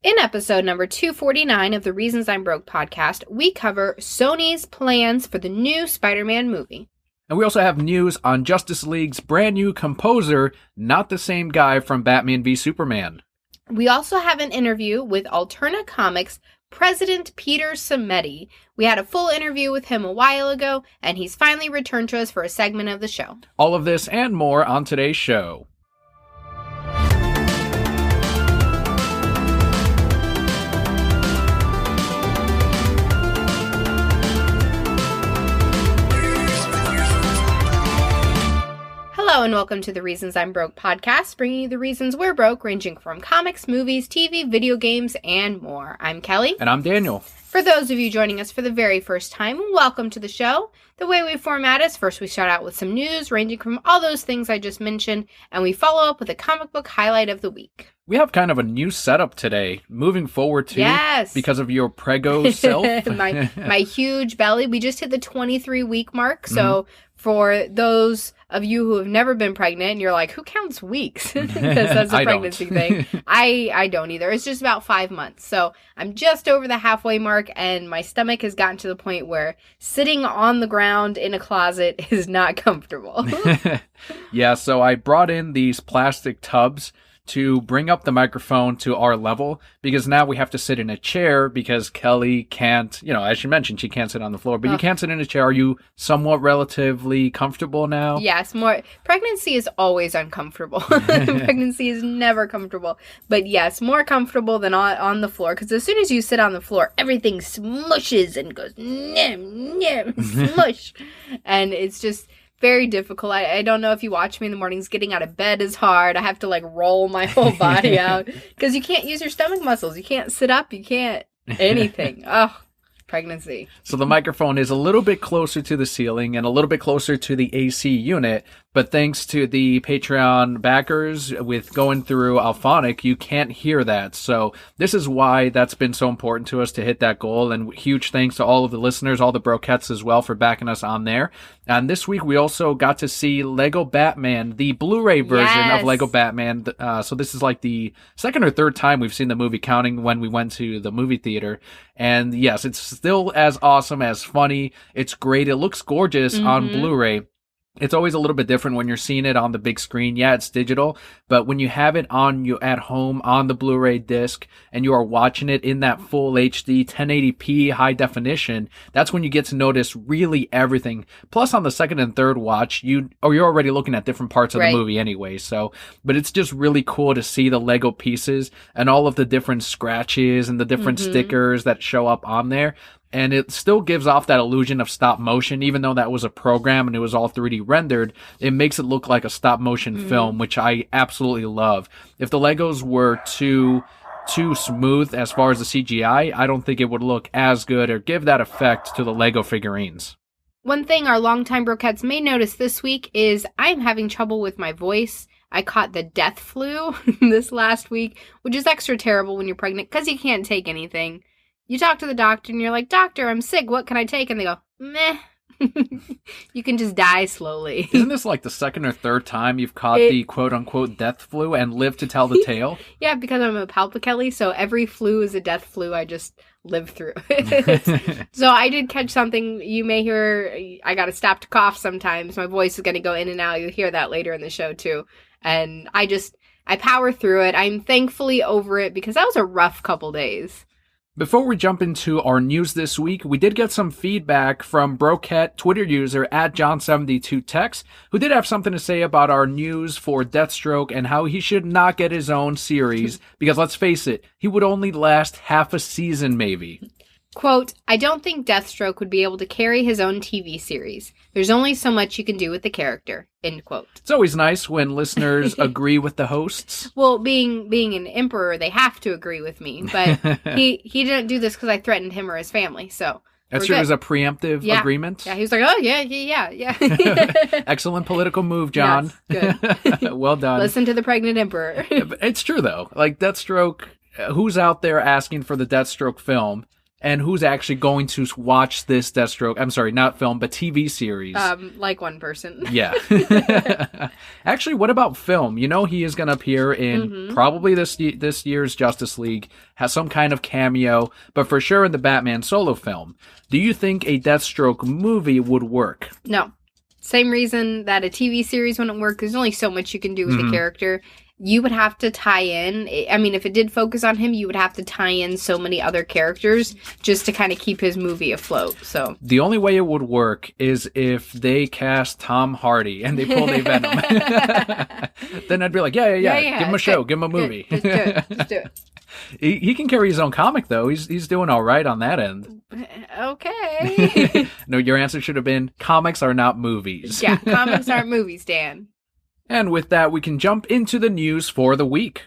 In episode number 249 of the Reasons I'm Broke podcast, we cover Sony's plans for the new Spider-Man movie. And we also have news on Justice League's brand new composer, not the same guy from Batman v Superman. We also have an interview with Alterna Comics President Peter Simeti. We had a full interview with him a while ago, and he's finally returned to us for a segment of the show. All of this and more on today's show. Hello and welcome to the Reasons I'm Broke podcast, bringing you the reasons we're broke, ranging from comics, movies, TV, video games, and more. I'm Kelly. And I'm Daniel. For those of you joining us for the very first time, welcome to the show. The way we format is, first we start out with some news, ranging from all those things I just mentioned, and we follow up with a comic book highlight of the week. We have kind of a new setup today, moving forward too. Yes. Because of your prego self. my huge belly. We just hit the 23-week mark, so for those of you who have never been pregnant and you're like, who counts weeks? Because that's a pregnancy thing. I don't either. It's just about 5 months. So I'm just over the halfway mark and my stomach has gotten to the point where sitting on the ground in a closet is not comfortable. Yeah, so I brought in these plastic tubs to bring up the microphone to our level, because now we have to sit in a chair because Kelly can't, as she mentioned, she can't sit on the floor, but you can't sit in a chair. Are you somewhat relatively comfortable now? Yes, pregnancy is always uncomfortable. Pregnancy is never comfortable. But yes, more comfortable than on the floor, because as soon as you sit on the floor, everything smushes and goes, smush. And it's just very difficult. I don't know if you watch me in the mornings, getting out of bed is hard. I have to roll my whole body out because you can't use your stomach muscles. You can't sit up. You can't anything. Oh, pregnancy. So the microphone is a little bit closer to the ceiling and a little bit closer to the AC unit, but thanks to the Patreon backers with going through Alphonic, you can't hear that. So this is why that's been so important to us to hit that goal, and huge thanks to all of the listeners, all the brokettes as well, for backing us on there. And this week we also got to see Lego Batman, the Blu-ray version of Lego Batman. So this is the second or third time we've seen the movie, counting when we went to the movie theater. And yes, it's still as awesome, as funny. It's great. It looks gorgeous on Blu-ray. It's always a little bit different when you're seeing it on the big screen. Yeah, it's digital, but when you have it on you at home on the Blu-ray disc and you are watching it in that full HD 1080p high definition, that's when you get to notice really everything. Plus on the second and third watch, you're already looking at different parts of the movie anyway. But it's just really cool to see the Lego pieces and all of the different scratches and the different stickers that show up on there. And it still gives off that illusion of stop motion, even though that was a program and it was all 3D rendered. It makes it look like a stop motion film, which I absolutely love. If the Legos were too smooth as far as the CGI, I don't think it would look as good or give that effect to the Lego figurines. One thing our longtime brokettes may notice this week is I'm having trouble with my voice. I caught the death flu this last week, which is extra terrible when you're pregnant because you can't take anything. You talk to the doctor and you're like, "Doctor, I'm sick. What can I take?" And they go, "Meh." You can just die slowly. Isn't this the second or third time you've caught the quote-unquote death flu and lived to tell the tale? Yeah, because I'm a Kelli, so every flu is a death flu. I just live through. So I did catch something. You may hear, I got to stop to cough sometimes. My voice is going to go in and out. You'll hear that later in the show too. And I power through it. I'm thankfully over it because that was a rough couple days. Before we jump into our news this week, we did get some feedback from Broquette Twitter user @John72Tex, who did have something to say about our news for Deathstroke and how he should not get his own series, because let's face it, he would only last half a season maybe. Quote, "I don't think Deathstroke would be able to carry his own TV series. There's only so much you can do with the character." End quote. It's always nice when listeners agree with the hosts. Well, being an emperor, they have to agree with me. But he didn't do this because I threatened him or his family, so that's true. It was a preemptive agreement. Yeah, he was like, "Oh, yeah. Excellent political move, John. Yes, good. Well done. Listen to the pregnant emperor. It's true, though. Deathstroke, who's out there asking for the Deathstroke film? and who's actually going to watch this Deathstroke, I'm sorry, not film, but TV series. Like one person. Yeah. Actually, what about film? You know, he is going to appear in probably this year's Justice League, has some kind of cameo, but for sure in the Batman solo film. Do you think a Deathstroke movie would work? No. Same reason that a TV series wouldn't work. There's only so much you can do with the character. You would have to tie in. I mean, if it did focus on him, you would have to tie in so many other characters just to kind of keep his movie afloat. So the only way it would work is if they cast Tom Hardy and they pulled a Venom. Then I'd be like, yeah. Give him a show. Give him a movie. Just do it. Just do it. He can carry his own comic, though. He's doing all right on that end. Okay. No, your answer should have been, comics are not movies. Yeah, comics aren't movies, Dan. And with that, we can jump into the news for the week.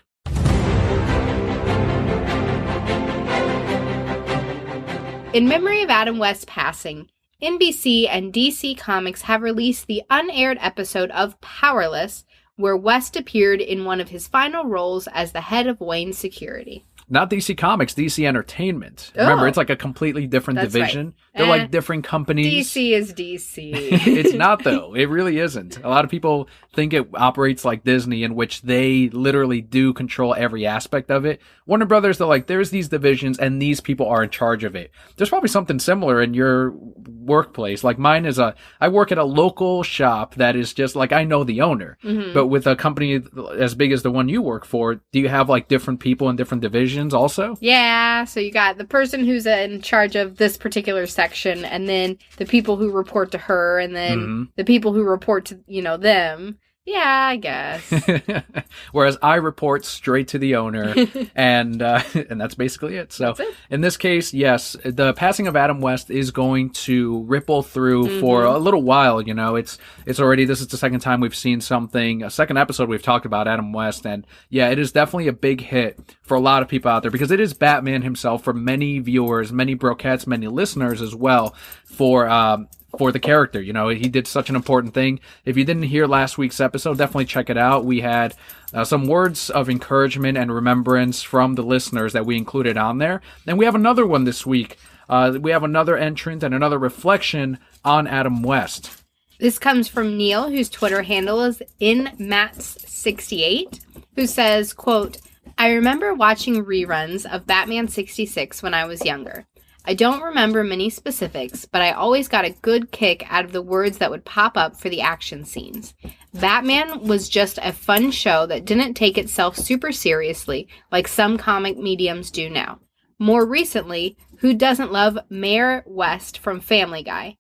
In memory of Adam West's passing, NBC and DC Comics have released the unaired episode of Powerless, where West appeared in one of his final roles as the head of Wayne Security. Not DC Comics, DC Entertainment. Remember, it's like a completely different division. Right. They're like different companies. DC is DC. It's not, though. It really isn't. A lot of people think it operates like Disney, in which they literally do control every aspect of it. Warner Brothers, they're like, there's these divisions, and these people are in charge of it. There's probably something similar in your workplace. Like mine is I work at a local shop that is just like, I know the owner. But with a company as big as the one you work for, do you have like different people in different divisions also? Yeah, so you got the person who's in charge of this particular section, and then the people who report to her, and then the people who report to, them. Yeah, I guess. Whereas I report straight to the owner, and that's basically it. So in this case, yes, the passing of Adam West is going to ripple through for a little while. You know, it's already, this is the second time we've seen a second episode we've talked about Adam West, and yeah, it is definitely a big hit for a lot of people out there, because it is Batman himself for many viewers, many brokettes, many listeners as well, for the character. You know, he did such an important thing. If you didn't hear last week's episode, definitely check it out. We had some words of encouragement and remembrance from the listeners that we included on there. And we have another one this week. We have another entrant and another reflection on Adam West. This comes from Neil, whose Twitter handle is inmats68, who says, quote, "I remember watching reruns of Batman 66 when I was younger. I don't remember many specifics, but I always got a good kick out of the words that would pop up for the action scenes. Batman was just a fun show that didn't take itself super seriously like some comic mediums do now. More recently, who doesn't love Mayor West from Family Guy?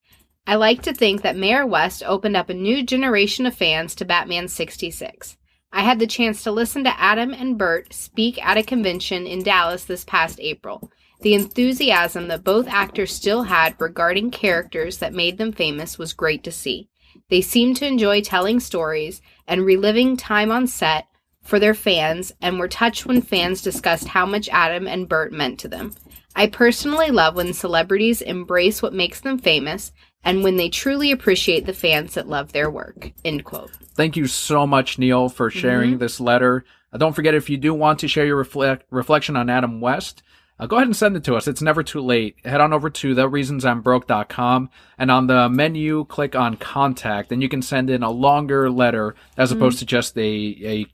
I like to think that Mayor West opened up a new generation of fans to Batman 66. I had the chance to listen to Adam and Burt speak at a convention in Dallas this past April. The enthusiasm that both actors still had regarding characters that made them famous was great to see. They seemed to enjoy telling stories and reliving time on set for their fans, and were touched when fans discussed how much Adam and Burt meant to them. I personally love when celebrities embrace what makes them famous, and when they truly appreciate the fans that love their work." End quote. Thank you so much, Neil, for sharing this letter. Don't forget, if you do want to share your reflection on Adam West, go ahead and send it to us. It's never too late. Head on over to thereasonsimbroke.com, and on the menu, click on Contact, and you can send in a longer letter as opposed to just a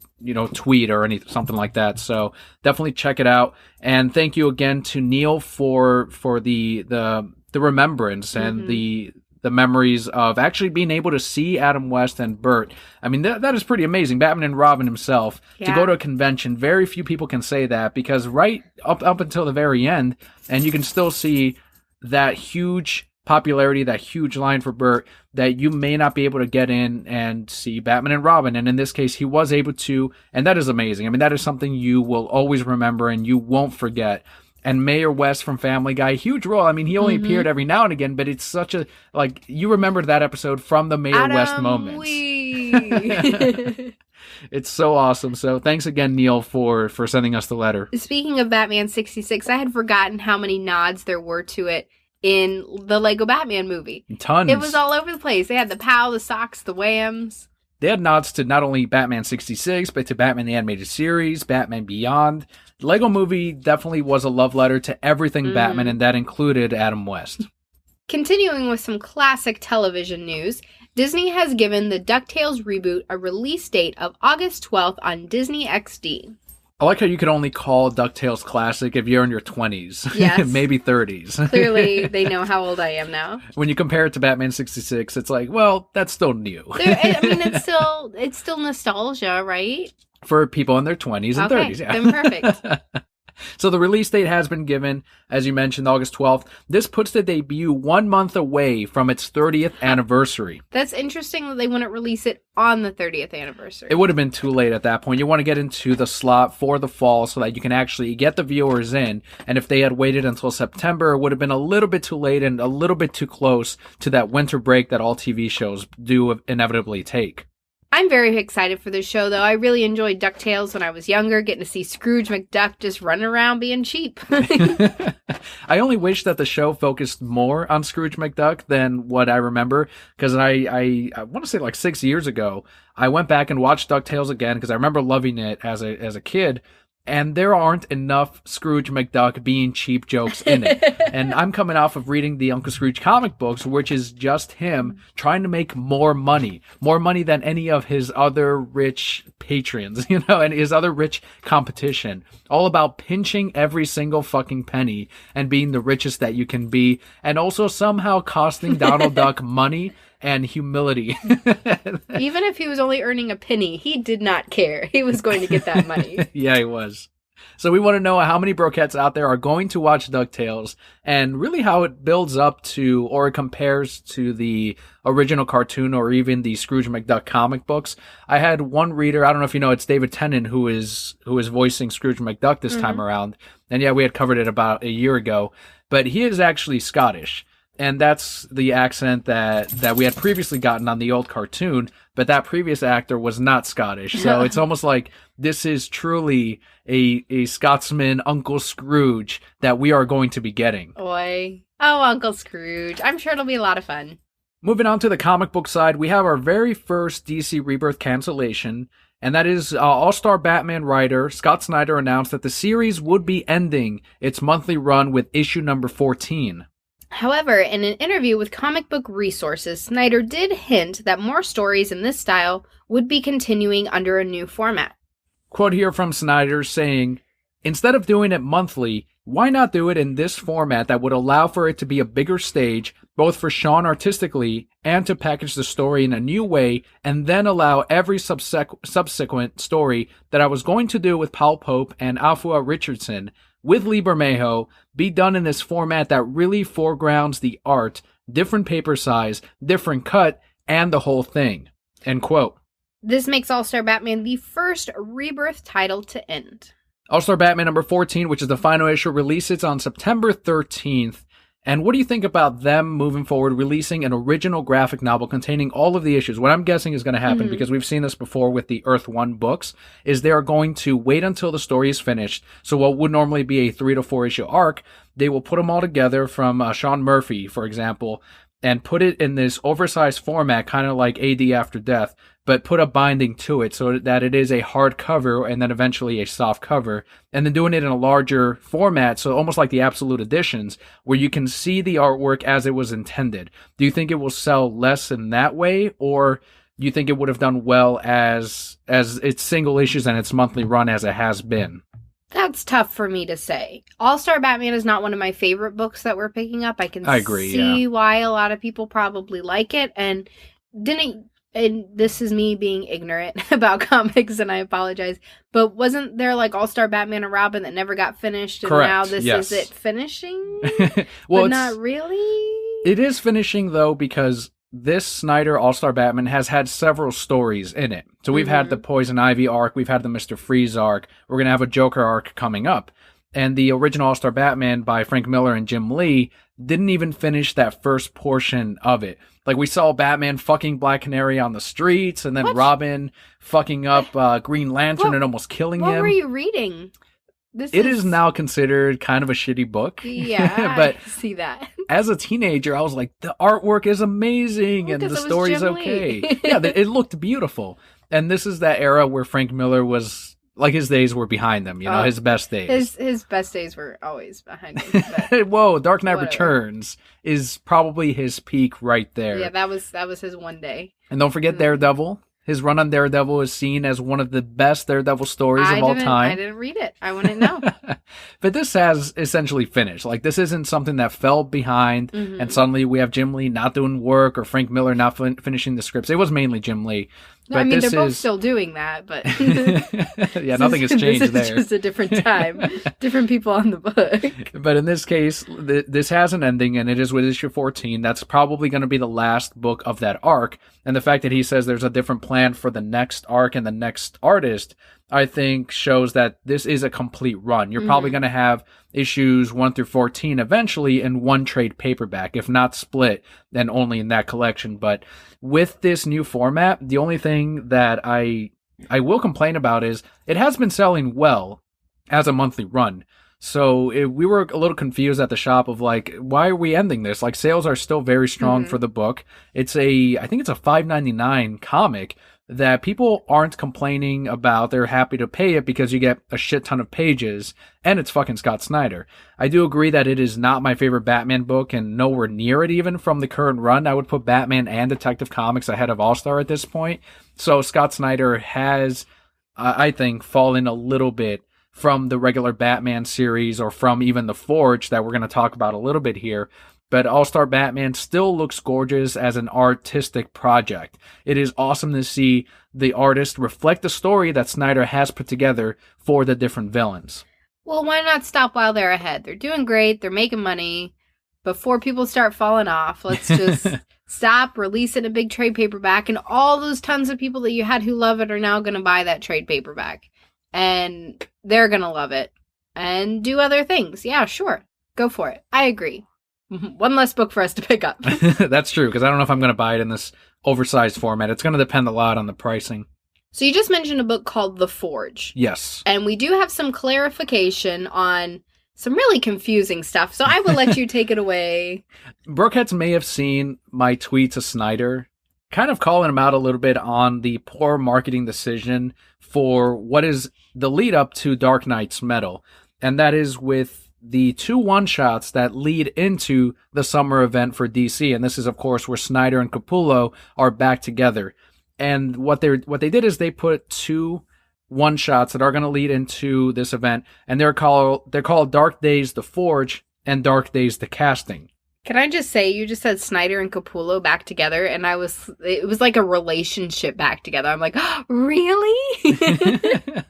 tweet or something like that. So definitely check it out. And thank you again to Neil for the remembrance and the memories of actually being able to see Adam West and Burt. I mean, that is pretty amazing. Batman and Robin himself, to go to a convention, very few people can say that, because right up until the very end, and you can still see that huge popularity, that huge line for Burt, that you may not be able to get in and see Batman and Robin. And in this case, he was able to, and that is amazing. I mean, that is something you will always remember and you won't forget. And Mayor West from Family Guy, huge role. I mean, he only appeared every now and again, but it's such a, you remembered that episode from the Mayor West moments. It's so awesome. So thanks again, Neil, for sending us the letter. Speaking of Batman 66, I had forgotten how many nods there were to it in the Lego Batman movie. Tons. It was all over the place. They had the POW, the socks, the whams. They had nods to not only Batman 66, but to Batman the Animated Series, Batman Beyond. Lego Movie definitely was a love letter to everything Batman, and that included Adam West. Continuing with some classic television news, Disney has given the DuckTales reboot a release date of August 12th on Disney XD. I like how you can only call DuckTales classic if you're in your 20s. Yes. Maybe 30s. Clearly, they know how old I am now. When you compare it to Batman 66, it's like, well, that's still new. I mean, it's still nostalgia, right? For people in their 20s and 30s, yeah. Then perfect. So the release date has been given, as you mentioned, August 12th. This puts the debut 1 month away from its 30th anniversary. That's interesting that they wouldn't release it on the 30th anniversary. It would have been too late at that point. You want to get into the slot for the fall so that you can actually get the viewers in. And if they had waited until September, it would have been a little bit too late and a little bit too close to that winter break that all TV shows do inevitably take. I'm very excited for this show, though. I really enjoyed DuckTales when I was younger, getting to see Scrooge McDuck just running around being cheap. I only wish that the show focused more on Scrooge McDuck than what I remember, because I want to say like 6 years ago, I went back and watched DuckTales again because I remember loving it as a kid. And there aren't enough Scrooge McDuck being cheap jokes in it. And I'm coming off of reading the Uncle Scrooge comic books, which is just him trying to make more money than any of his other rich patrons, and his other rich competition. All about pinching every single fucking penny and being the richest that you can be. And also somehow costing Donald Duck money and humility. Even if he was only earning a penny, he did not care. He was going to get that money. Yeah, he was. So we want to know how many brokettes out there are going to watch DuckTales and really how it builds up to or it compares to the original cartoon or even the Scrooge McDuck comic books. I had one reader, I don't know if you know, it's David Tennant who is voicing Scrooge McDuck this time around. And yeah, we had covered it about a year ago, but he is actually Scottish. And that's the accent that we had previously gotten on the old cartoon, but that previous actor was not Scottish. So it's almost like this is truly a Scotsman Uncle Scrooge that we are going to be getting. Oi. Oh, Uncle Scrooge. I'm sure it'll be a lot of fun. Moving on to the comic book side, we have our very first DC Rebirth cancellation, and that is All-Star Batman writer Scott Snyder announced that the series would be ending its monthly run with issue number 14. However, in an interview with Comic Book Resources, Snyder did hint that more stories in this style would be continuing under a new format. Quote here from Snyder saying, "Instead of doing it monthly, why not do it in this format that would allow for it to be a bigger stage, both for Sean artistically and to package the story in a new way, and then allow every subsequent story that I was going to do with Paul Pope and Afua Richardson with Lee Bermejo be done in this format that really foregrounds the art, different paper size, different cut, and the whole thing." End quote. This makes All-Star Batman the first Rebirth title to end. All-Star Batman number 14, which is the final issue, releases on September 13th. And what do you think about them moving forward, releasing an original graphic novel containing all of the issues? What I'm guessing is going to happen, because we've seen this before with the Earth 1 books, is they are going to wait until the story is finished. So what would normally be a 3 to 4 issue arc, they will put them all together from Sean Murphy, for example, and put it in this oversized format, kind of like AD After Death, but put a binding to it so that it is a hard cover and then eventually a soft cover, and then doing it in a larger format, so almost like the Absolute Editions, where you can see the artwork as it was intended. Do you think it will sell less in that way, or do you think it would have done well as its single issues and its monthly run as it has been? That's tough for me to say. All-Star Batman is not one of my favorite books that we're picking up. I agree, see why a lot of people probably like it, and this is me being ignorant about comics, and I apologize, but wasn't there like All-Star Batman and Robin that never got finished, and correct, now this yes. is it finishing? Well, but not really? It is finishing, though, because this Snyder All-Star Batman has had several stories in it. So we've had the Poison Ivy arc, we've had the Mr. Freeze arc, we're going to have a Joker arc coming up. And the original All-Star Batman by Frank Miller and Jim Lee didn't even finish that first portion of it. Like, we saw Batman fucking Black Canary on the streets, and then Robin fucking up Green Lantern and almost killing him. What were you reading? It is now considered kind of a shitty book. Yeah, but I see that. As a teenager, I was like, the artwork is amazing, and the story's okay. Yeah, it looked beautiful. And this is that era where Frank Miller was like his days were behind him, his best days. His best days were always behind him. Whoa, Dark Knight Returns is probably his peak right there. Yeah, that was his one day. And don't forget Daredevil. His run on Daredevil is seen as one of the best Daredevil stories of all time. I didn't read it. I wouldn't know. But this has essentially finished. Like, this isn't something that fell behind, and suddenly we have Jim Lee not doing work or Frank Miller not finishing the scripts. It was mainly Jim Lee. No, I mean, they're both still doing that, but... yeah, nothing has changed there. This is just a different time. Different people on the book. But in this case, this has an ending, and it is with issue 14. That's probably going to be the last book of that arc. And the fact that he says there's a different plan for the next arc and the next artist, I think shows that this is a complete run. You're probably going to have issues 1 through 14 eventually in one trade paperback, if not split, then only in that collection. But with this new format, the only thing that I will complain about is it has been selling well as a monthly run. So we were a little confused at the shop of like, why are we ending this? Like, sales are still very strong for the book. I think it's a $5.99 comic that people aren't complaining about. They're happy to pay it because you get a shit ton of pages, and it's fucking Scott Snyder. I do agree that it is not my favorite Batman book, and nowhere near it even from the current run. I would put Batman and Detective Comics ahead of All-Star at this point. So Scott Snyder has, I think, fallen a little bit from the regular Batman series or from even The Forge that we're going to talk about a little bit here. But All-Star Batman still looks gorgeous as an artistic project. It is awesome to see the artist reflect the story that Snyder has put together for the different villains. Well, why not stop while they're ahead? They're doing great. They're making money. Before people start falling off, let's just stop, release it in a big trade paperback, and all those tons of people that you had who love it are now going to buy that trade paperback. And they're going to love it and do other things. Yeah, sure. Go for it. I agree. One less book for us to pick up. That's true, because I don't know if I'm going to buy it in this oversized format. It's going to depend a lot on the pricing. So you just mentioned a book called The Forge. Yes. And we do have some clarification on some really confusing stuff, so I will let you take it away. Brookheads may have seen my tweet to Snyder, kind of calling him out a little bit on the poor marketing decision for what is the lead up to Dark Knight's Metal. And that is with the 2 one-shots that lead into the summer event for DC. And this is, of course, where Snyder and Capullo are back together. And what they did is they put 2 one-shots that are going to lead into this event, and they're called Dark Days The Forge and Dark Days The Casting. Can I just say, you just said Snyder and Capullo back together, and it was like a relationship back together. I'm like, oh, really?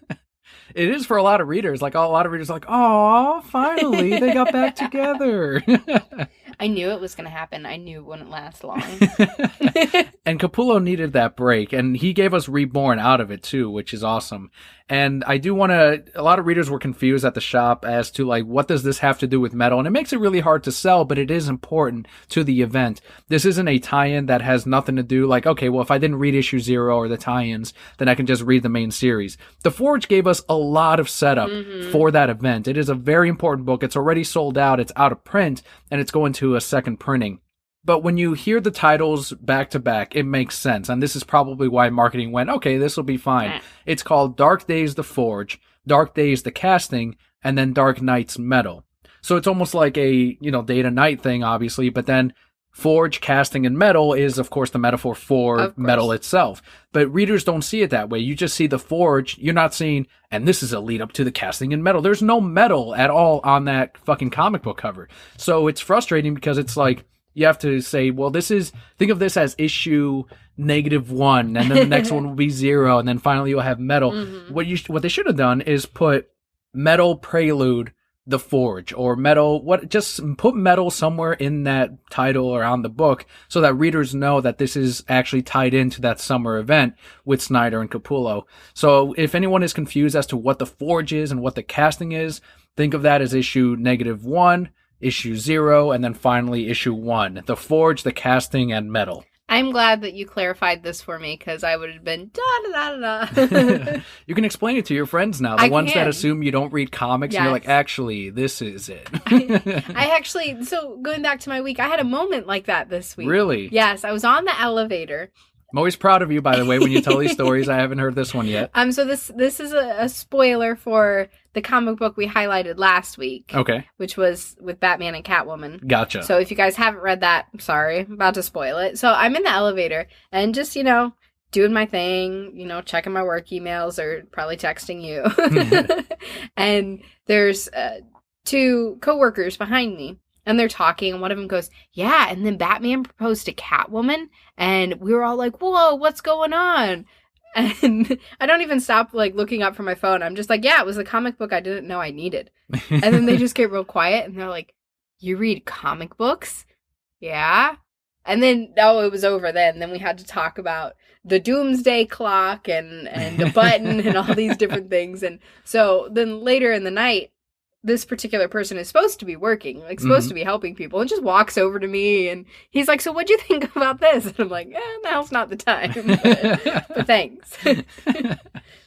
It is for a lot of readers. Like, a lot of readers are like, oh, finally, they got back together. I knew it was going to happen. I knew it wouldn't last long. And Capullo needed that break, and he gave us Reborn out of it, too, which is awesome. And I do want to, a lot of readers were confused at the shop as to, like, what does this have to do with Metal? And it makes it really hard to sell, but it is important to the event. This isn't a tie-in that has nothing to do, like, okay, well, if I didn't read issue 0 or the tie-ins, then I can just read the main series. The Forge gave us a lot of setup for that event. It is a very important book. It's already sold out. It's out of print, and it's going to a second printing. But when you hear the titles back to back, it makes sense. And this is probably why marketing went, okay, this will be fine. It's called Dark Days The Forge, Dark Days The Casting, and then Dark Knight's Metal. So it's almost like a, day to night thing, obviously, but then Forge, Casting, and Metal is, of course, the metaphor for metal itself. But readers don't see it that way. You just see the Forge. You're not seeing, and this is a lead up to the Casting and Metal. There's no metal at all on that fucking comic book cover. So it's frustrating because it's like, you have to say, well, think of this as issue -1, and then the next one will be 0, and then finally you'll have Metal. What they should have done is put Metal Prelude The Forge, or Metal, just put Metal somewhere in that title or on the book so that readers know that this is actually tied into that summer event with Snyder and Capullo. So if anyone is confused as to what the Forge is and what the casting is, think of that as issue -1, issue 0, and then finally issue 1. The Forge, the Casting, and Metal. I'm glad that you clarified this for me, because I would have been da-da-da-da-da. You can explain it to your friends now. The ones that assume you don't read comics, and you're like, actually, this is it. I actually, so going back to my week, I had a moment like that this week. Really? Yes, I was on the elevator. I'm always proud of you, by the way, when you tell these stories. I haven't heard this one yet. So this is a spoiler for the comic book we highlighted last week. Okay. Which was with Batman and Catwoman. Gotcha. So if you guys haven't read that, I'm sorry, I'm about to spoil it. So I'm in the elevator and just, doing my thing, checking my work emails or probably texting you. And there's two coworkers behind me. And they're talking, and one of them goes, yeah, and then Batman proposed to Catwoman, and we were all like, whoa, what's going on? And I don't even stop, looking up from my phone. I'm just like, yeah, it was a comic book I didn't know I needed. And then they just get real quiet, and they're like, you read comic books? Yeah. And then, it was over then. Then we had to talk about the doomsday clock and the button and all these different things. And so then later in the night, this particular person is supposed to be working, supposed to be helping people, and just walks over to me, and he's like, so what'd you think about this? And I'm like, now's not the time, but thanks.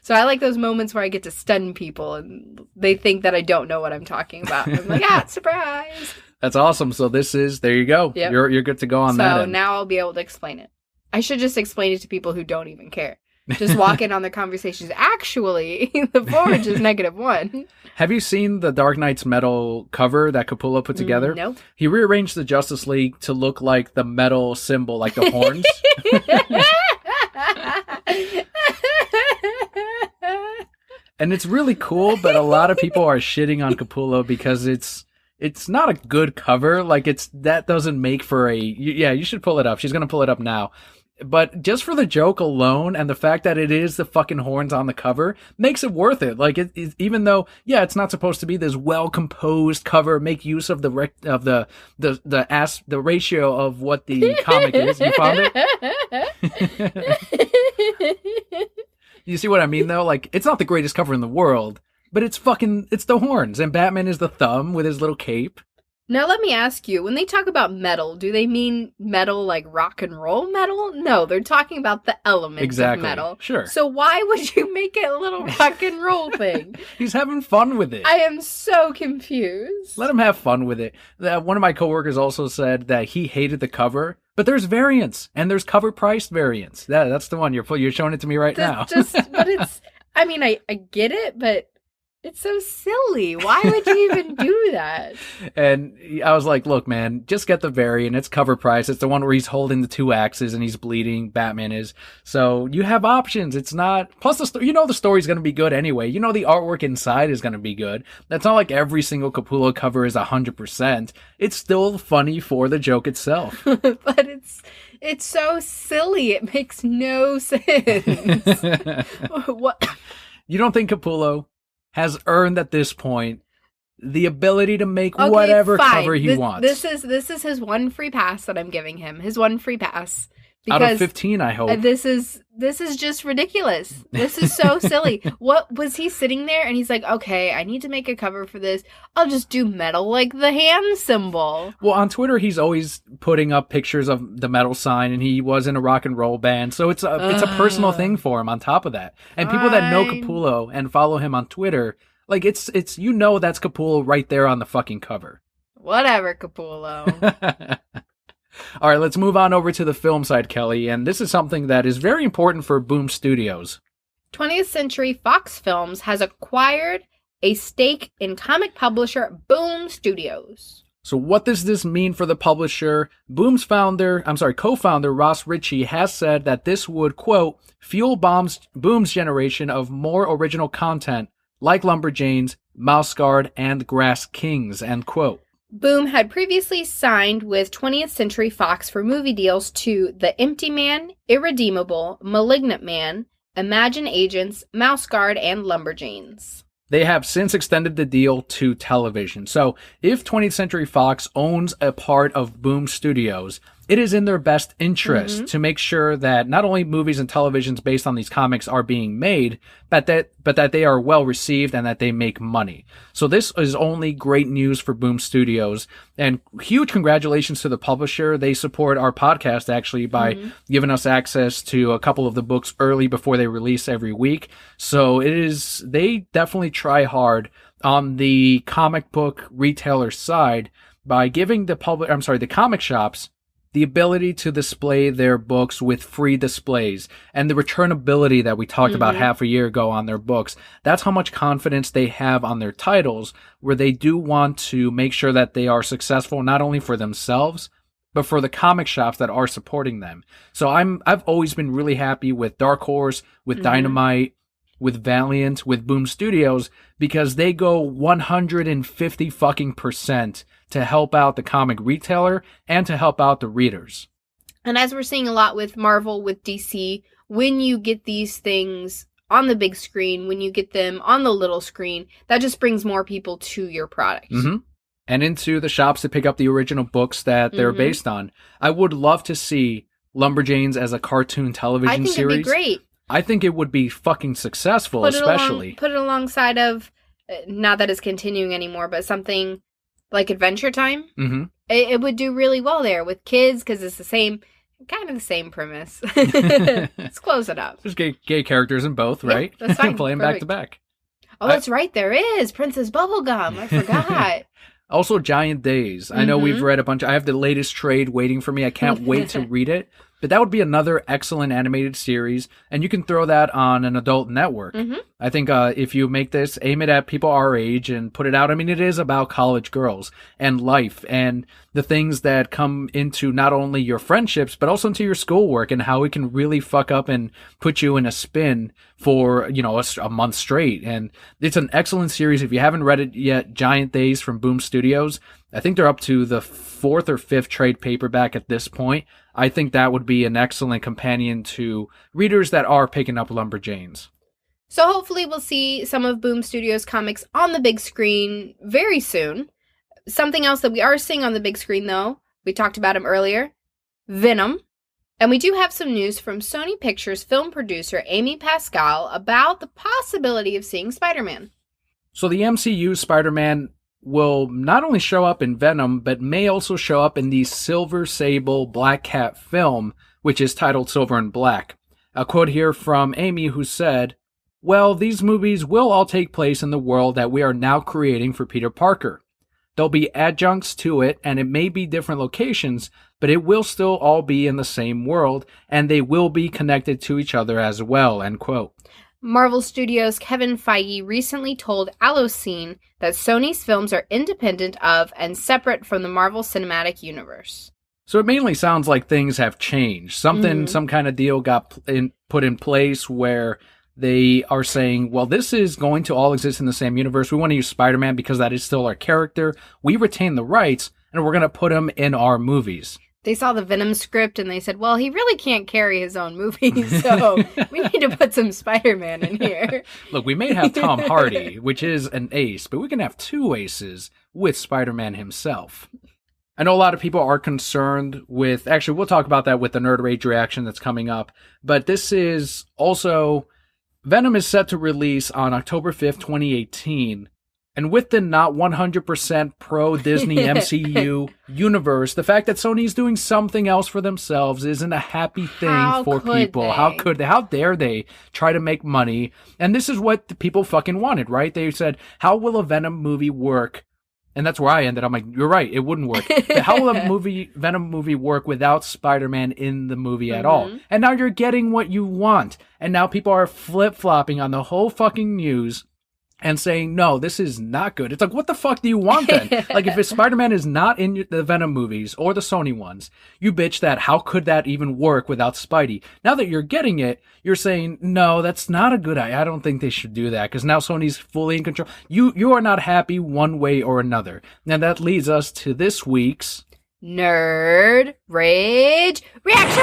So I like those moments where I get to stun people, and they think that I don't know what I'm talking about. I'm like, surprise. That's awesome. So there you go. Yep. You're good to go on that. So now I'll be able to explain it. I should just explain it to people who don't even care. Just walk in on their conversations. Actually, the Forge is -1. Have you seen the Dark Knight's metal cover that Capullo put together? No. He rearranged the Justice League to look like the metal symbol, like the horns. And it's really cool, but a lot of people are shitting on Capullo because it's not a good cover. That doesn't make for you should pull it up. She's going to pull it up now. But just for the joke alone and the fact that it is the fucking horns on the cover makes it worth it. Even though, it's not supposed to be this well-composed cover, make use of the ratio of what the comic is. You found it? You see what I mean, though? It's not the greatest cover in the world, but it's the horns, and Batman is the thumb with his little cape. Now let me ask you, when they talk about metal, do they mean metal like rock and roll metal? No, they're talking about the elements of metal. Sure. So why would you make it a little rock and roll thing? He's having fun with it. I am so confused. Let him have fun with it. One of my coworkers also said that he hated the cover, but there's variants, and there's cover priced variants. That's the one you're showing it to me right now. But it's, I get it, but it's so silly. Why would you even do that? And I was like, look, man, just get the variant. It's cover price. It's the one where he's holding the 2 axes and he's bleeding. Batman is. So you have options. It's not... Plus, the story's going to be good anyway. The artwork inside is going to be good. That's not like every single Capullo cover is 100%. It's still funny for the joke itself. But it's so silly. It makes no sense. What? You don't think Capullo has earned at this point the ability to make whatever cover he wants? This is his one free pass that I'm giving him. His one free pass. Out of 15, I hope. This is just ridiculous. This is so silly. What was he sitting there and he's like, okay, I need to make a cover for this. I'll just do metal like the hand symbol. Well, on Twitter, he's always putting up pictures of the metal sign, and he was in a rock and roll band. So it's a personal thing for him on top of that. And people that know Capullo and follow him on Twitter, it's that's Capullo right there on the fucking cover. Whatever, Capullo. All right, let's move on over to the film side, Kelly, and this is something that is very important for Boom Studios. 20th Century Fox Films has acquired a stake in comic publisher Boom Studios. So what does this mean for the publisher? Boom's co-founder Ross Ritchie has said that this would, quote, fuel Boom's generation of more original content like Lumberjanes, Mouse Guard, and Grass Kings, end quote. Boom had previously signed with 20th Century Fox for movie deals to The Empty Man, Irredeemable, Malignant Man, Imagine Agents, Mouse Guard, and Lumberjanes. They have since extended the deal to television. So if 20th Century Fox owns a part of Boom Studios, it is in their best interest to make sure that not only movies and televisions based on these comics are being made, but that they are well received and that they make money. So this is only great news for Boom Studios, and huge congratulations to the publisher. They support our podcast actually by giving us access to a couple of the books early before they release every week. So they definitely try hard on the comic book retailer side by giving the comic shops the ability to display their books with free displays, and the returnability that we talked about half a year ago on their books. That's how much confidence they have on their titles, where they do want to make sure that they are successful not only for themselves, but for the comic shops that are supporting them. So I've always been really happy with Dark Horse, with Dynamite, with Valiant, with Boom Studios, because they go 150 fucking % to help out the comic retailer and to help out the readers. And as we're seeing a lot with Marvel, with DC, when you get these things on the big screen, when you get them on the little screen, that just brings more people to your product. And into the shops to pick up the original books that they're based on. I would love to see Lumberjanes as a cartoon television series. It'd be great. I think it would be fucking successful, especially. Put it alongside of, not that it's continuing anymore, but something like Adventure Time. It would do really well there with kids, because it's kind of the same premise. Let's close it up. There's gay characters in both, right? Yeah, that's fine. Play them back to back. Oh, that's right. There is Princess Bubblegum. I forgot. Also, Giant Days. I know we've read a bunch. I have the latest trade waiting for me. I can't wait to read it. But that would be another excellent animated series, and you can throw that on an adult network. I think if you make this, aim it at people our age and put it out. I mean, it is about college girls and life and the things that come into not only your friendships, but also into your schoolwork, and how it can really fuck up and put you in a spin for, you know, a month straight. And it's an excellent series. If you haven't read it yet, Giant Days from Boom Studios, I think they're up to the 4th or 5th trade paperback at this point. I think that would be an excellent companion to readers that are picking up Lumberjanes. So hopefully we'll see some of Boom Studios comics on the big screen very soon. Something else that we are seeing on the big screen, though, we talked about him earlier, Venom. And we do have some news from Sony Pictures film producer Amy Pascal about the possibility of seeing Spider-Man. So the MCU Spider-Man will not only show up in Venom, but may also show up in the Silver Sable Black Cat film, which is titled Silver and Black. A quote here from Amy, who said, "Well, these movies will all take place in the world that we are now creating for Peter Parker. There'll be adjuncts to it, and it may be different locations, but it will still all be in the same world, and they will be connected to each other as well," end quote. Marvel Studios' Kevin Feige recently told Allocene that Sony's films are independent of and separate from the Marvel Cinematic Universe. So it mainly sounds like things have changed. Some kind of deal got put in place where they are saying, well, this is going to all exist in the same universe. We want to use Spider-Man because that is still our character. We retain the rights, and we're going to put him in our movies. They saw the Venom script and they said, well, he really can't carry his own movies, so we need to put some Spider-Man in here. Look, we may have Tom Hardy, which is an ace, but we can have 2 aces with Spider-Man himself. I know a lot of people are concerned with, actually, we'll talk about that with the Nerd Rage reaction that's coming up, but this is also, Venom is set to release on October 5th, 2018. And with the not 100% pro-Disney MCU universe, the fact that Sony's doing something else for themselves isn't a happy thing for people. How could they? How dare they try to make money? And this is what the people fucking wanted, right? They said, how will a Venom movie work? And that's where I ended. I'm like, you're right, it wouldn't work. But how will a Venom movie work without Spider-Man in the movie at all? And now you're getting what you want. And now people are flip-flopping on the whole fucking news and saying, no, this is not good. It's like, what the fuck do you want then? Like, if Spider-Man is not in the Venom movies or the Sony ones, you bitch that, how could that even work without Spidey? Now that you're getting it, you're saying, no, that's not a good idea. I don't think they should do that, because now Sony's fully in control. You are not happy one way or another. Now that leads us to this week's Nerd Rage Reaction!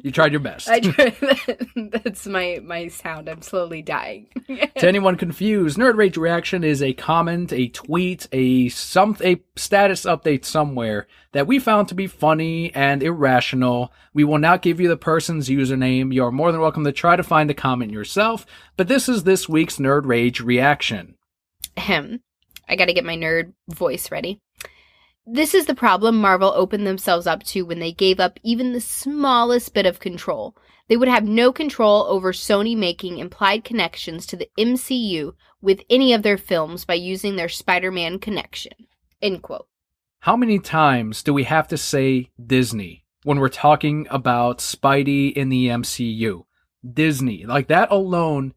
You tried your best. I tried. That's my sound. I'm slowly dying. To anyone confused, Nerd Rage Reaction is a comment, a tweet, a status update somewhere that we found to be funny and irrational. We will not give you the person's username. You are more than welcome to try to find the comment yourself. But this is this week's Nerd Rage Reaction. I gotta get my nerd voice ready. This is the problem Marvel opened themselves up to when they gave up even the smallest bit of control. They would have no control over Sony making implied connections to the MCU with any of their films by using their Spider-Man connection. End quote. how many times do we have to say Disney when we're talking about Spidey in the MCU? Disney. Like, that alone,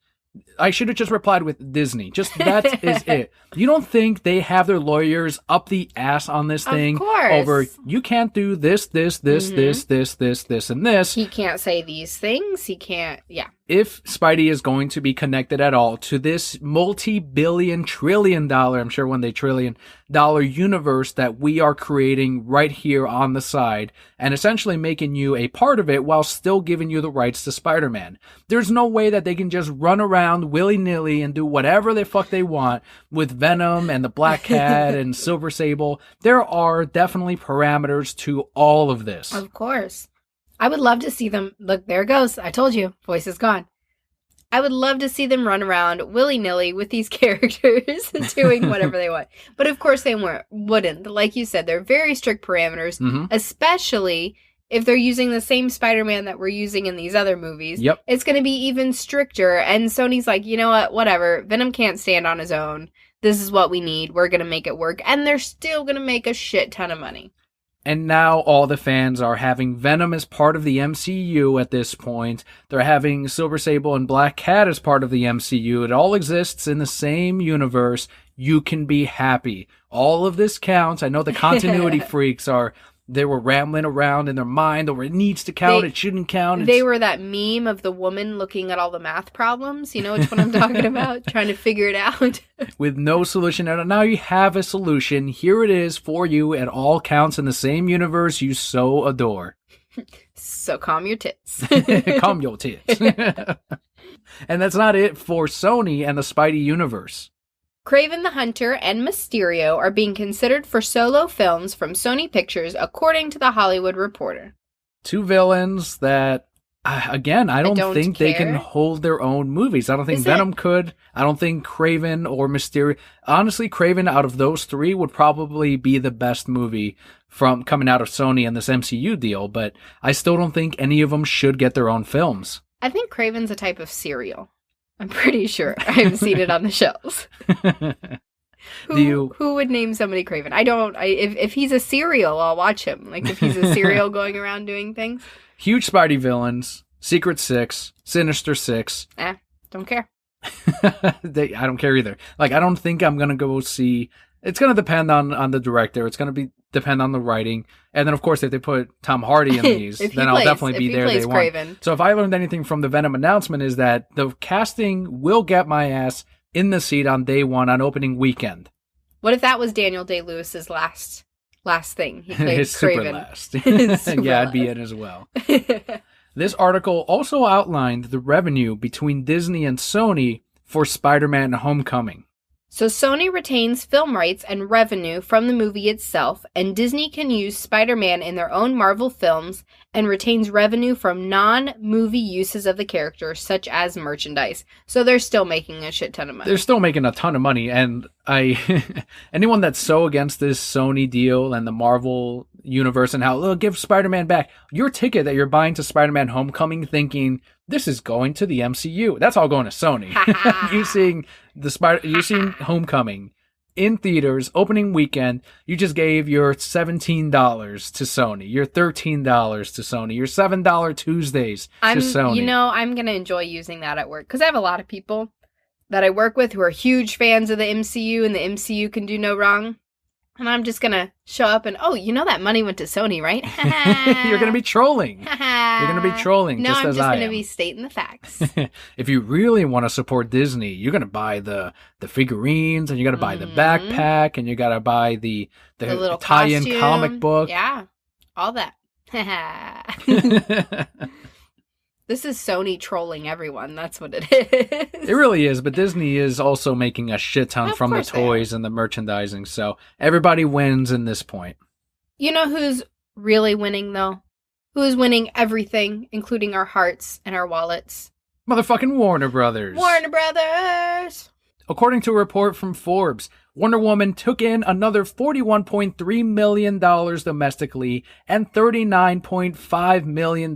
I should have just replied with Disney. Just that is it. You don't think they have their lawyers up the ass on this thing? Of course. Over, you can't do this, this, this, this, and this. He can't say these things. He can't, yeah. If Spidey is going to be connected at all to this multi-billion, trillion-dollar, I'm sure one day trillion-dollar universe that we are creating right here on the side, and essentially making you a part of it while still giving you the rights to Spider-Man, there's no way that they can just run around willy-nilly and do whatever the fuck they want with Venom and the Black Cat and Silver Sable. There are definitely parameters to all of this. Of course. I would love to see them. Look, there it goes. I told you. Voice is gone. I would love to see them run around willy-nilly with these characters doing whatever they want. But of course they wouldn't. Like you said, they're very strict parameters, especially if they're using the same Spider-Man that we're using in these other movies. Yep. It's going to be even stricter. And Sony's like, you know what? Whatever. Venom can't stand on his own. This is what we need. We're going to make it work. And they're still going to make a shit ton of money. And now all the fans are having Venom as part of the MCU at this point. They're having Silver Sable and Black Cat as part of the MCU. It all exists in the same universe. You can be happy. All of this counts. I know the continuity freaks they were rambling around in their mind, or it needs to count, it shouldn't count. They were that meme of the woman looking at all the math problems. You know which one I'm talking about? Trying to figure it out. With no solution. And now you have a solution. Here it is for you. It all counts in the same universe you so adore. So calm your tits. Calm your tits. And that's not it for Sony and the Spidey universe. Kraven the Hunter and Mysterio are being considered for solo films from Sony Pictures, according to The Hollywood Reporter. Two villains that, again, I don't think care. They can hold their own movies. I don't think Venom could. I don't think Kraven or Mysterio. Honestly, Kraven, out of those three, would probably be the best movie from coming out of Sony and this MCU deal, but I still don't think any of them should get their own films. I think Kraven's a type of cereal. I'm pretty sure. I've seen it on the shelves. Who would name somebody Kraven? I don't. If he's a cereal, I'll watch him. Like, if he's a cereal going around doing things. Huge Spidey villains. Secret Six. Sinister Six. Don't care. I don't care either. Like, I don't think I'm going to go see... It's going to depend on the director. It's going to depend on the writing. And then, of course, if they put Tom Hardy in these, then I'll definitely be there day one. So if I learned anything from the Venom announcement is that the casting will get my ass in the seat on day one on opening weekend. What if that was Daniel Day-Lewis's last thing? He played His Kraven. Super last. Yeah, I'd be in as well. This article also outlined the revenue between Disney and Sony for Spider-Man Homecoming. So Sony retains film rights and revenue from the movie itself, and Disney can use Spider-Man in their own Marvel films and retains revenue from non-movie uses of the character, such as merchandise. So they're still making a shit ton of money. They're still making a ton of money, and anyone that's so against this Sony deal and the Marvel universe and how, give Spider-Man back, your ticket that you're buying to Spider-Man Homecoming thinking, this is going to the MCU. That's all going to Sony. You seeing Homecoming in theaters, opening weekend, you just gave your $17 to Sony, your $13 to Sony, your $7 Tuesdays to Sony. You know, I'm going to enjoy using that at work because I have a lot of people that I work with who are huge fans of the MCU and the MCU can do no wrong. And I'm just going to show up and, that money went to Sony, right? You're going to be trolling. You're going to be trolling no, just I'm as just I going to am. Be stating the facts. If you really want to support Disney, you're going to buy the figurines and you got to buy the backpack and you got to buy the little tie-in costume. comic book. Yeah, all that. This is Sony trolling everyone. That's what it is. It really is, but Disney is also making a shit ton from the toys and the merchandising, so everybody wins in this point. You know who's really winning, though? Who is winning everything, including our hearts and our wallets? Motherfucking Warner Brothers. Warner Brothers! According to a report from Forbes, Wonder Woman took in another $41.3 million domestically and $39.5 million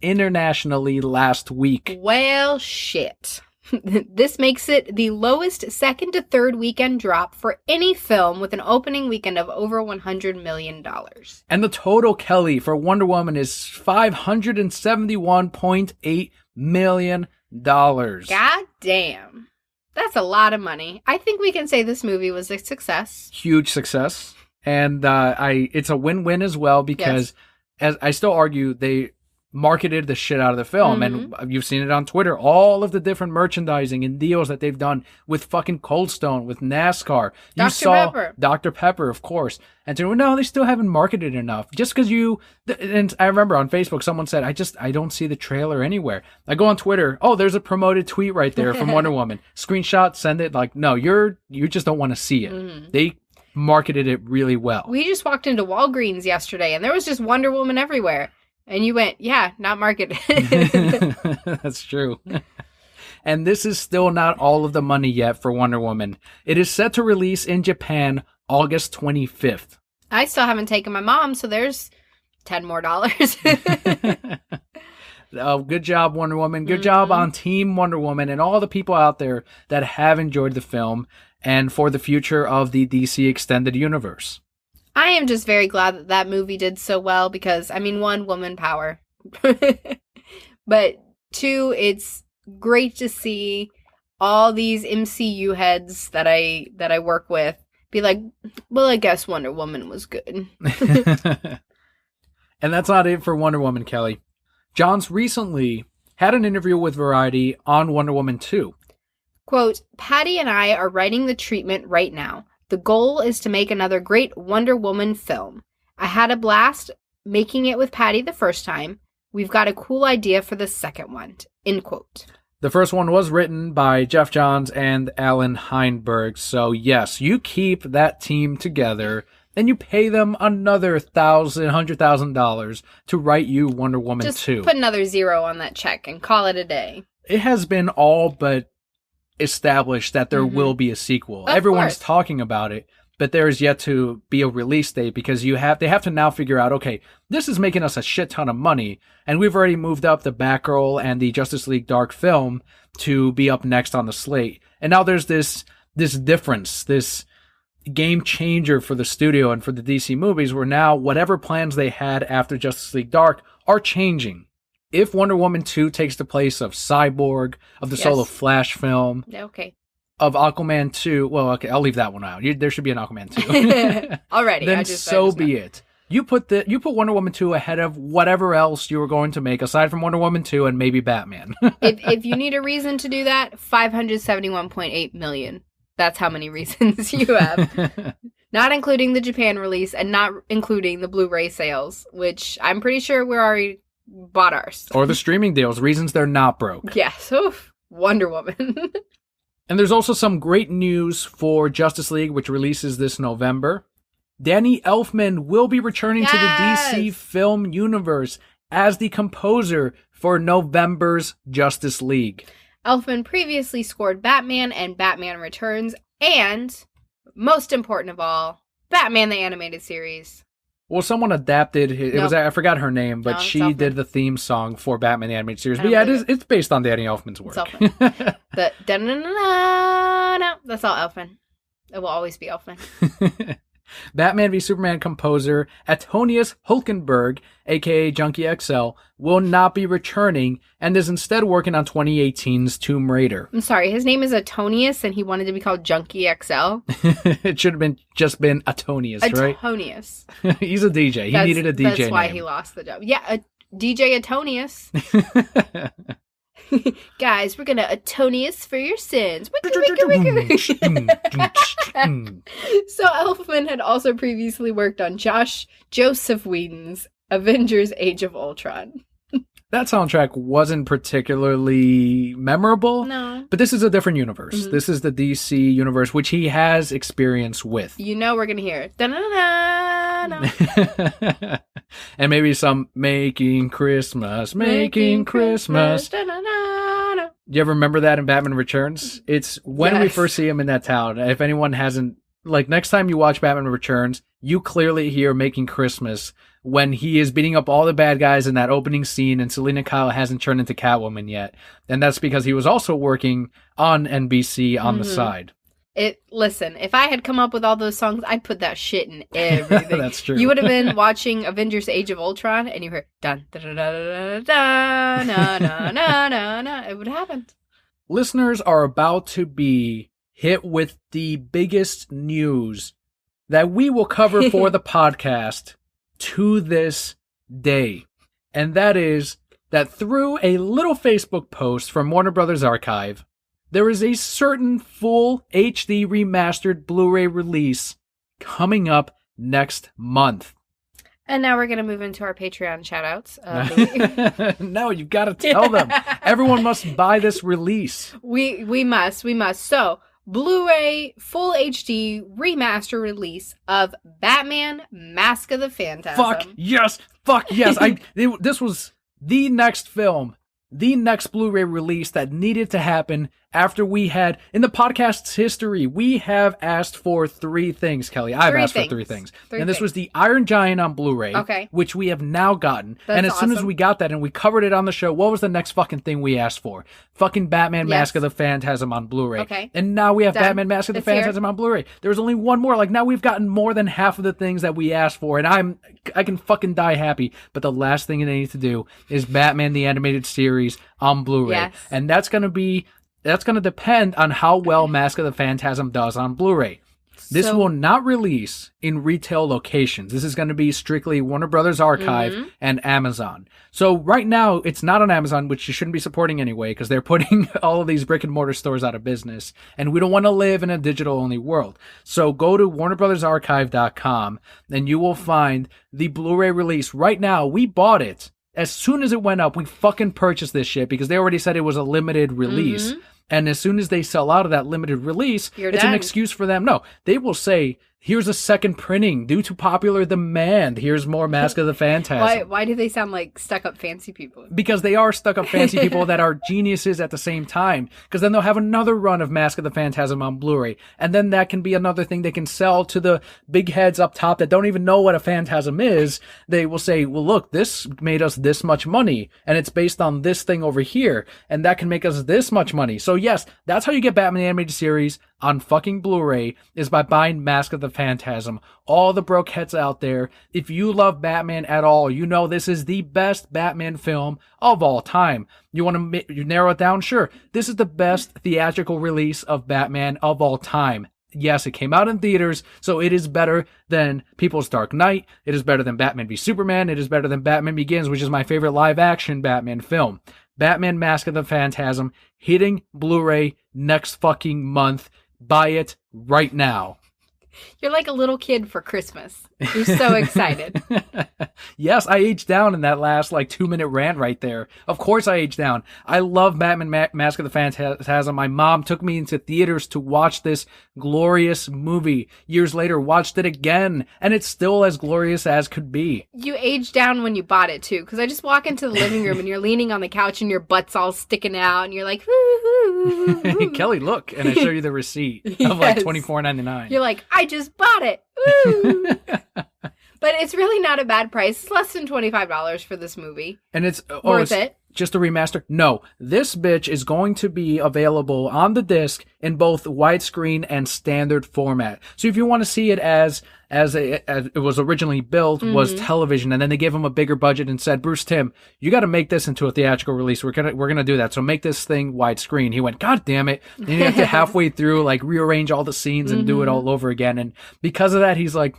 internationally last week. Well, shit. This makes it the lowest second to third weekend drop for any film with an opening weekend of over $100 million. And the total, Kelly, for Wonder Woman is $571.8 million. God damn. That's a lot of money. I think we can say this movie was a success. Huge success. And it's a win-win as well because, as I still argue, they marketed the shit out of the film. And you've seen it on Twitter, all of the different merchandising and deals that they've done with fucking Cold Stone, with NASCAR. You saw Pepper. Dr. Pepper, of course. And so, no, they still haven't marketed enough. Just because and I remember on Facebook, someone said, I don't see the trailer anywhere. I go on Twitter, oh, there's a promoted tweet right there from Wonder Woman. Screenshot, send it. Like, no, you just don't want to see it. They marketed it really well. We just walked into Walgreens yesterday and there was just Wonder Woman everywhere. And you went, yeah, not marketed. That's true. And this is still not all of the money yet for Wonder Woman. It is set to release in Japan August 25th. I still haven't taken my mom, so there's $10 more. Oh, good job, Wonder Woman. Good job on Team Wonder Woman and all the people out there that have enjoyed the film and for the future of the DC Extended Universe. I am just very glad that that movie did so well because, I mean, one, woman power. But two, it's great to see all these MCU heads that I work with be like, well, I guess Wonder Woman was good. And that's not it for Wonder Woman, Kelly. Johns recently had an interview with Variety on Wonder Woman 2. Quote, Patty and I are writing the treatment right now. The goal is to make another great Wonder Woman film. I had a blast making it with Patty the first time. We've got a cool idea for the second one. End quote. The first one was written by Jeff Johns and Alan Heinberg. So yes, you keep that team together and you pay them another $100,000 to write you Wonder Woman 2. Just put another zero on that check and call it a day. It has been all but established that there will be a sequel. Everyone's talking about it, but there is yet to be a release date because they have to now figure out, okay, this is making us a shit ton of money, and we've already moved up the Batgirl and the Justice League Dark film to be up next on the slate. And now there's this difference, this game changer for the studio and for the DC movies where now whatever plans they had after Justice League Dark are changing. If Wonder Woman 2 takes the place of Cyborg, of the solo Flash film, of Aquaman 2, well, okay, I'll leave that one out. There should be an Aquaman 2. Already. Then so be it. You put Wonder Woman 2 ahead of whatever else you were going to make, aside from Wonder Woman 2 and maybe Batman. if you need a reason to do that, $571.8 million. That's how many reasons you have. Not including the Japan release and not including the Blu-ray sales, which I'm pretty sure we're already bought ours. Or the streaming deals, reasons they're not broke. Yes, Wonder Woman. And there's also some great news for Justice League, which releases this November. Danny Elfman will be returning to the DC film universe as the composer for November's Justice League. Elfman previously scored Batman and Batman Returns, and, most important of all, Batman the Animated Series. Well, someone adapted I forgot her name, but she did the theme song for Batman the Animated Series. But yeah, it's based on Danny Elfman's work. It's Elfman. That's all Elfman. It will always be Elfman. Batman v Superman composer Antonius Hulkenberg, aka Junkie XL, will not be returning and is instead working on 2018's Tomb Raider. I'm sorry, his name is Antonius and he wanted to be called Junkie XL? It should have just been Antonius, right? Antonius. He's a DJ. He needed a DJ name. That's why he lost the job. Yeah, DJ Antonius. Guys, we're gonna Antonius for your sins. So Elfman had also previously worked on Joseph Whedon's Avengers Age of Ultron. That soundtrack wasn't particularly memorable. No. But this is a different universe. Mm-hmm. This is the DC universe, which he has experience with. You know we're gonna hear da-na-na-na. And maybe some Making Christmas. Do you ever remember that in Batman Returns? It's when we first see him in that town. If anyone hasn't, like, next time you watch Batman Returns, you clearly hear Making Christmas when he is beating up all the bad guys in that opening scene, and Selena Kyle hasn't turned into Catwoman yet. And that's because he was also working on NBC on the side. Listen, if I had come up with all those songs, I'd put that shit in everything. That's true. You would have been watching Avengers Age of Ultron, and you heard dun da da da da da na na na na na. It would have happened. Listeners are about to be hit with the biggest news that we will cover for the podcast to this day. And that is that through a little Facebook post from Warner Brothers Archive, there is a certain full HD remastered Blu-ray release coming up next month. And now we're going to move into our Patreon shout-outs. No, you've got to tell them. Everyone must buy this release. We must. So, Blu-ray full HD remaster release of Batman Mask of the Phantasm. Fuck yes. This was the next film, the next Blu-ray release that needed to happen after we had, in the podcast's history, we have asked for 3 things, Kelly. I've asked for 3 things. And this was the Iron Giant on Blu-ray, which we have now gotten. That's and as soon as we got that and we covered it on the show, what was the next fucking thing we asked for? Fucking Batman Mask of the Phantasm on Bluray. Okay. And now we have Done. Batman Mask of the Phantasm on Blu-ray. There was only one more. Like, now we've gotten more than half of the things that we asked for, and I can fucking die happy. But the last thing they need to do is Batman the Animated Series on Blu-ray. Yes. And that's going to depend on how well Mask of the Phantasm does on Blu-ray. This will not release in retail locations. This is going to be strictly Warner Brothers Archive and Amazon. So right now, it's not on Amazon, which you shouldn't be supporting anyway, because they're putting all of these brick and mortar stores out of business. And we don't want to live in a digital-only world. So go to WarnerBrothersArchive.com, and you will find the Blu-ray release. Right now, we bought it. As soon as it went up, we fucking purchased this shit because they already said it was a limited release. And as soon as they sell out of that limited release, it's an excuse for them. No, they will say, here's a second printing due to popular demand. Here's more Mask of the Phantasm. Why do they sound like stuck-up fancy people? Because they are stuck-up fancy people that are geniuses at the same time. Because then they'll have another run of Mask of the Phantasm on Blu-ray. And then that can be another thing they can sell to the big heads up top that don't even know what a Phantasm is. They will say, well, look, this made us this much money. And it's based on this thing over here. And that can make us this much money. So yes, that's how you get Batman the Animated Series on fucking Blu-ray, is by buying Mask of the Phantasm. All the broke heads out there, if you love Batman at all, you know this is the best Batman film of all time. You want to narrow it down? Sure. This is the best theatrical release of Batman of all time. Yes, it came out in theaters, so it is better than People's Dark Knight. It is better than Batman v Superman. It is better than Batman Begins, which is my favorite live-action Batman film. Batman Mask of the Phantasm hitting Blu-ray next fucking month. Buy it right now. You're like a little kid for Christmas. You're so excited. Yes, I aged down in that last 2-minute rant right there. Of course I aged down. I love Batman Mask of the Phantasm. My mom took me into theaters to watch this glorious movie. Years later, watched it again, and it's still as glorious as could be. You aged down when you bought it, too, because I just walk into the living room and you're leaning on the couch and your butt's all sticking out, and you're like, woo-hoo. Kelly, look, and I show you the receipt of $24.99. You're like, I just bought it. Woo! But it's really not a bad price. It's less than $25 for this movie. And it's worth it. Just a remaster? No. This bitch is going to be available on the disc in both widescreen and standard format. So if you want to see it as it was originally built, was television, and then they gave him a bigger budget and said, Bruce Timm, you got to make this into a theatrical release. We're gonna do that. So make this thing widescreen. He went, God damn it. And you have to halfway through rearrange all the scenes and do it all over again. And because of that, he's like,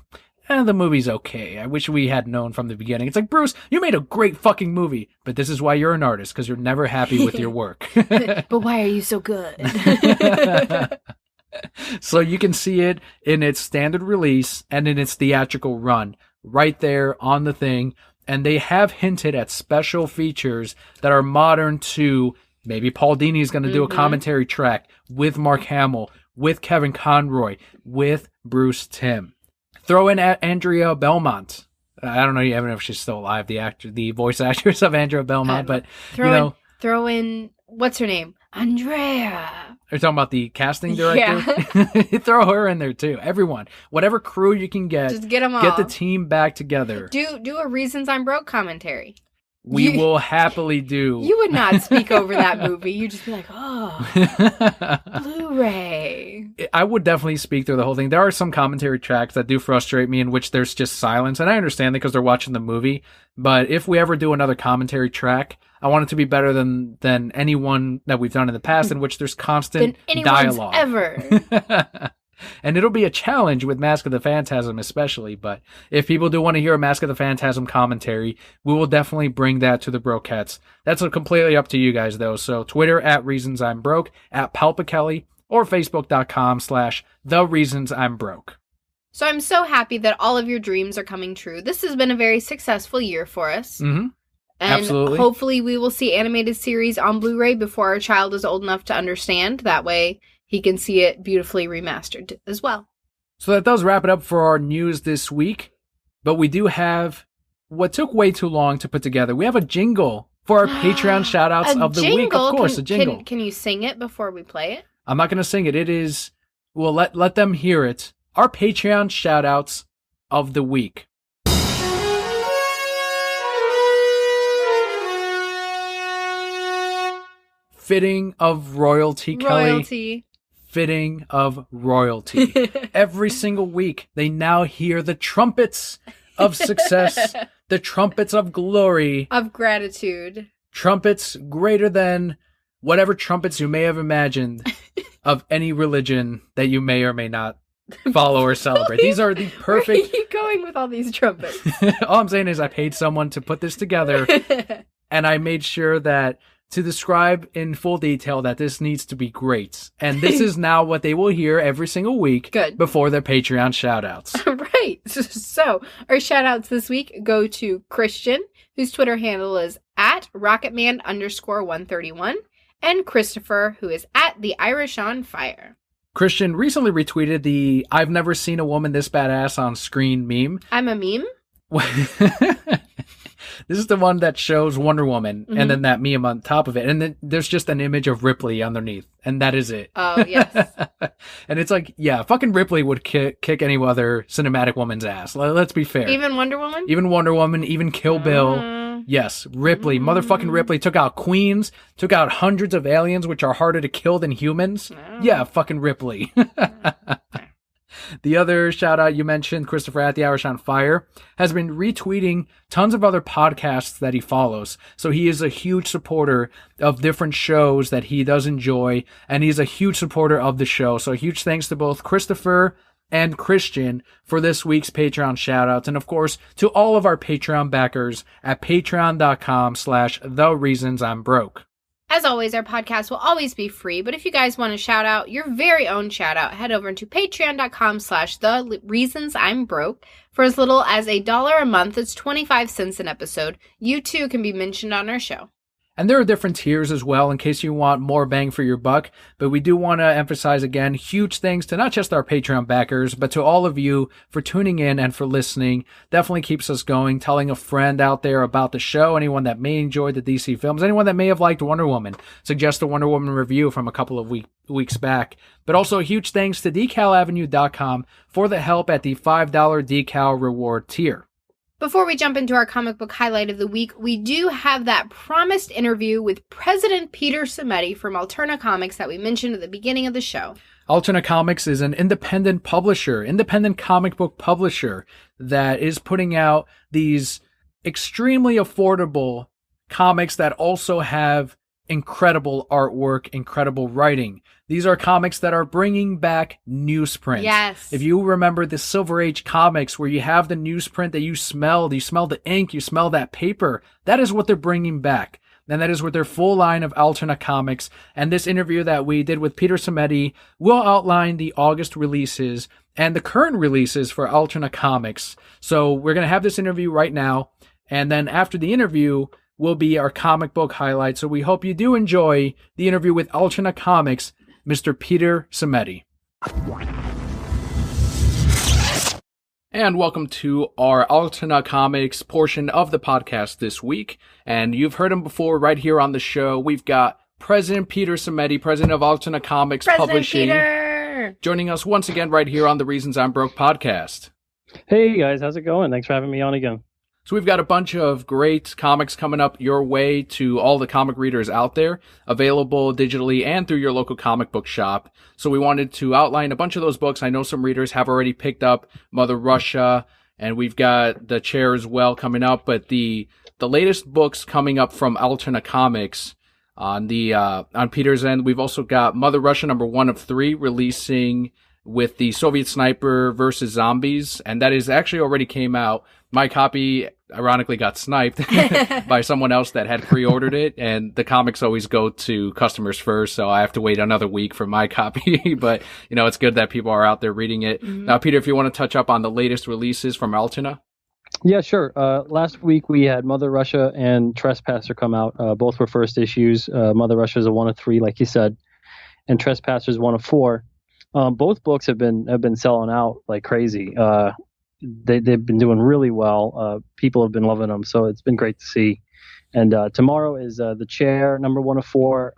the movie's okay. I wish we had known from the beginning. It's like, Bruce, you made a great fucking movie, but this is why you're an artist, because you're never happy with your work. But why are you so good? So you can see it in its standard release and in its theatrical run right there on the thing. And they have hinted at special features that are modern to maybe Paul Dini's going to do a commentary track with Mark Hamill, with Kevin Conroy, with Bruce Timm. Throw in Andrea Belmont. I don't know even if she's still alive, the voice actress of Andrea Belmont, but throw in what's her name? Andrea. Are you talking about the casting director? Yeah. Throw her in there too. Everyone. Whatever crew you can get. Just get them all. Get the team back together. Do a Reasons I'm Broke commentary. We will happily do. You would not speak over that movie. You'd just be like, oh, Blu-ray. I would definitely speak through the whole thing. There are some commentary tracks that do frustrate me in which there's just silence. And I understand that because they're watching the movie. But if we ever do another commentary track, I want it to be better than anyone that we've done in the past in which there's constant dialogue. Ever. And it'll be a challenge with Mask of the Phantasm especially, but if people do want to hear a Mask of the Phantasm commentary, we will definitely bring that to the Brokettes. That's completely up to you guys though, so Twitter @ReasonsI'mBroke, @PalpaKelli, or Facebook.com/TheReasonsI'mBroke. So I'm so happy that all of your dreams are coming true. This has been a very successful year for us. Mm-hmm. And absolutely. Hopefully we will see animated series on Blu-ray before our child is old enough to understand. That way he can see it beautifully remastered as well. So that does wrap it up for our news this week. But we do have what took way too long to put together. We have a jingle for our Patreon shoutouts of the week. Of course, a jingle. Can you sing it before we play it? I'm not going to sing it. It is, well, let them hear it. Our Patreon shoutouts of the week. Fitting of royalty, Kelli. Fitting of royalty. Every single week, they now hear the trumpets of success, the trumpets of glory, of gratitude, trumpets greater than whatever trumpets you may have imagined of any religion that you may or may not follow or celebrate. These are the perfect. Where are you going with all these trumpets? All I'm saying is I paid someone to put this together, and I made sure that to describe in full detail that this needs to be great. And this is now what they will hear every single week before their Patreon shoutouts. Right. So our shoutouts this week go to Christian, whose Twitter handle is @Rocketman_131, and Christopher, who is @TheIrishOnFire. Christian recently retweeted the "I've never seen a woman this badass on screen" meme. I'm a meme? This is the one that shows Wonder Woman, and then that meme on top of it. And then there's just an image of Ripley underneath, and that is it. Oh, yes. And it's like, yeah, fucking Ripley would kick any other cinematic woman's ass. Let's be fair. Even Wonder Woman? Even Wonder Woman, even Kill Bill. Yes, Ripley. Motherfucking Ripley took out queens, took out hundreds of aliens, which are harder to kill than humans. Yeah, fucking Ripley. The other shout out you mentioned, Christopher @TheIrishOnFire, has been retweeting tons of other podcasts that he follows. So he is a huge supporter of different shows that he does enjoy, and he's a huge supporter of the show. So huge thanks to both Christopher and Christian for this week's Patreon shoutouts. And of course, to all of our Patreon backers at patreon.com/TheReasonsI'mBroke. As always, our podcast will always be free, but if you guys want to shout out your very own shout out, head over to patreon.com/TheReasonsI'mBroke. For as little as $1 a month, it's 25 cents an episode. You too can be mentioned on our show. And there are different tiers as well in case you want more bang for your buck. But we do want to emphasize again, huge thanks to not just our Patreon backers, but to all of you for tuning in and for listening. Definitely keeps us going, telling a friend out there about the show, anyone that may enjoy the DC films, anyone that may have liked Wonder Woman. Suggest a Wonder Woman review from a couple of weeks back. But also a huge thanks to DecalAvenue.com for the help at the $5 decal reward tier. Before we jump into our comic book highlight of the week, we do have that promised interview with President Peter Simeti from Alterna Comics that we mentioned at the beginning of the show. Alterna Comics is an independent publisher, independent comic book publisher that is putting out these extremely affordable comics that also have incredible artwork, incredible writing. These are comics that are bringing back newsprint. Yes. If you remember the Silver Age comics where you have the newsprint that you smell the ink, you smell that paper, that is what they're bringing back. And that is with their full line of Alterna Comics. And this interview that we did with Peter Simeti will outline the August releases and the current releases for Alterna Comics. So we're going to have this interview right now. And then after the interview will be our comic book highlight. So we hope you do enjoy the interview with Alterna Comics, Mr. Peter Simeti. And welcome to our Alterna Comics portion of the podcast this week. And you've heard him before right here on the show. We've got President Peter Simeti, president of Alterna Comics Publishing, Peter! Joining us once again right here on the Reasons I'm Broke podcast. Hey guys, how's it going? Thanks for having me on again. So we've got a bunch of great comics coming up your way to all the comic readers out there, available digitally and through your local comic book shop. So we wanted to outline a bunch of those books. I know some readers have already picked up Mother Russia, and we've got The Chair as well coming up. But the latest books coming up from Alterna Comics on Peter's end, we've also got Mother Russia #1 of 3 releasing with the Soviet Sniper versus Zombies, and that is actually already came out. My copy, ironically, got sniped by someone else that had pre-ordered it, and the comics always go to customers first, so I have to wait another week for my copy, but, it's good that people are out there reading it. Mm-hmm. Now, Peter, if you want to touch up on the latest releases from Alterna. Yeah, sure. Last week we had Mother Russia and Trespasser come out. Both were first issues. Mother Russia is a 1 of 3, like you said, and Trespasser is 1 of 4. Both books have been selling out like crazy. They've been doing really well. People have been loving them, so it's been great to see. And tomorrow is The Chair, #1 of 4,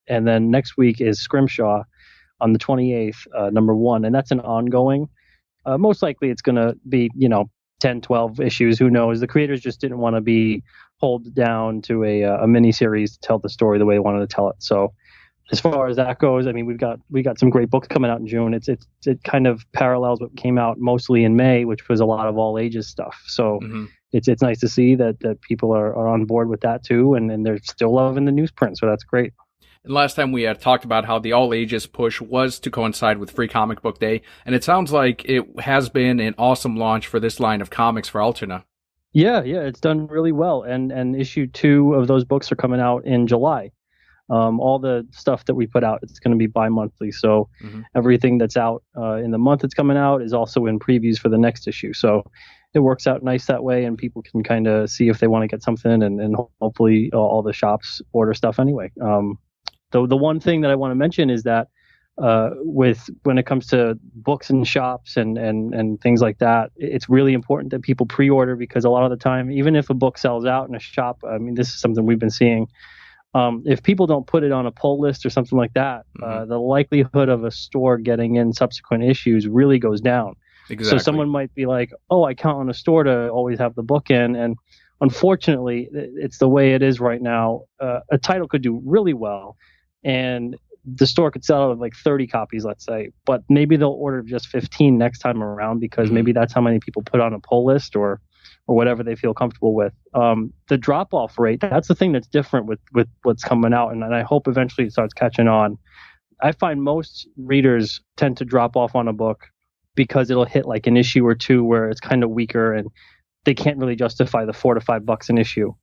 and then next week is Scrimshaw on the 28th, #1, and that's an ongoing. Most likely it's going to be 10, 12 issues. Who knows? The creators just didn't want to be pulled down to a mini series to tell the story the way they wanted to tell it. So as far as that goes, I mean, we got some great books coming out in June. It kind of parallels what came out mostly in May, which was a lot of all ages stuff. So it's nice to see that people are on board with that too, and they're still loving the newsprint. So that's great. And last time we had talked about how the all ages push was to coincide with Free Comic Book Day, and it sounds like it has been an awesome launch for this line of comics for Alterna. Yeah, it's done really well, and issue 2 of those books are coming out in July. All the stuff that we put out, it's going to be bi-monthly. So everything that's out in the month it's coming out is also in previews for the next issue. So it works out nice that way, and people can kind of see if they want to get something, and hopefully all the shops order stuff anyway. The one thing that I want to mention is that when it comes to books and shops and things like that, it's really important that people pre-order, because a lot of the time, even if a book sells out in a shop, I mean, this is something we've been seeing. If people don't put it on a pull list or something like that, the likelihood of a store getting in subsequent issues really goes down. Exactly. So someone might be like, oh, I count on a store to always have the book in. And unfortunately, it's the way it is right now. A title could do really well, and the store could sell like 30 copies, let's say, but maybe they'll order just 15 next time around, because maybe that's how many people put on a pull list or whatever they feel comfortable with. The drop-off rate, that's the thing that's different with what's coming out, and I hope eventually it starts catching on. I find most readers tend to drop off on a book because it'll hit like an issue or 2 where it's kind of weaker and they can't really justify the $4 to $5 an issue.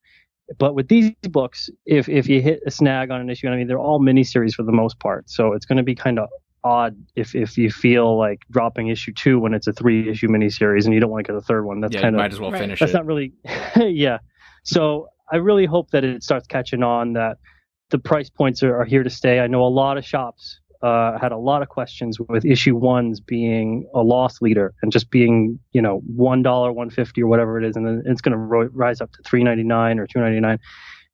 But with these books, if you hit a snag on an issue, I mean, they're all miniseries for the most part, so it's going to be kind of odd if you feel like dropping issue 2 when it's a 3-issue miniseries and you don't want to get a third one. That's kind of, might as well finish that's it. Not really, yeah. So I really hope that it starts catching on, that the price points are here to stay. I know a lot of shops had a lot of questions with issue 1s being a loss leader and just being, $1, $1.50 or whatever it is, and then it's going to rise up to $3.99 or $2.99.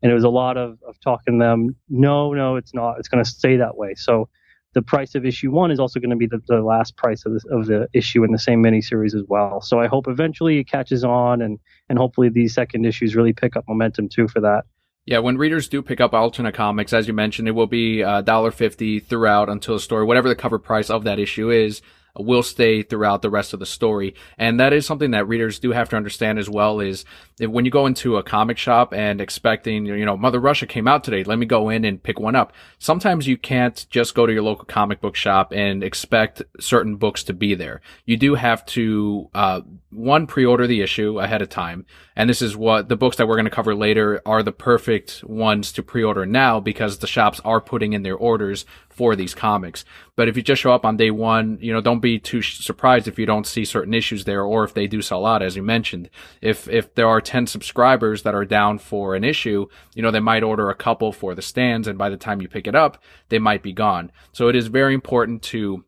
And it was a lot of talking to them. No, it's not. It's going to stay that way. So the price of issue 1 is also going to be the last price of the issue in the same miniseries as well. So I hope eventually it catches on, and hopefully these second issues really pick up momentum too for that. Yeah, when readers do pick up Alterna Comics, as you mentioned, it will be $1.50 throughout until the story, whatever the cover price of that issue is, will stay throughout the rest of the story. And that is something that readers do have to understand as well, is that when you go into a comic shop and expecting, Mother Russia came out today, let me go in and pick one up. Sometimes you can't just go to your local comic book shop and expect certain books to be there. You do have to, pre-order the issue ahead of time. And this is what the books that we're going to cover later are the perfect ones to pre-order now, because the shops are putting in their orders for these comics. But if you just show up on day 1, don't be too surprised if you don't see certain issues there, or if they do sell out, as you mentioned. If there are 10 subscribers that are down for an issue, they might order a couple for the stands, and by the time you pick it up, they might be gone. So it is very important to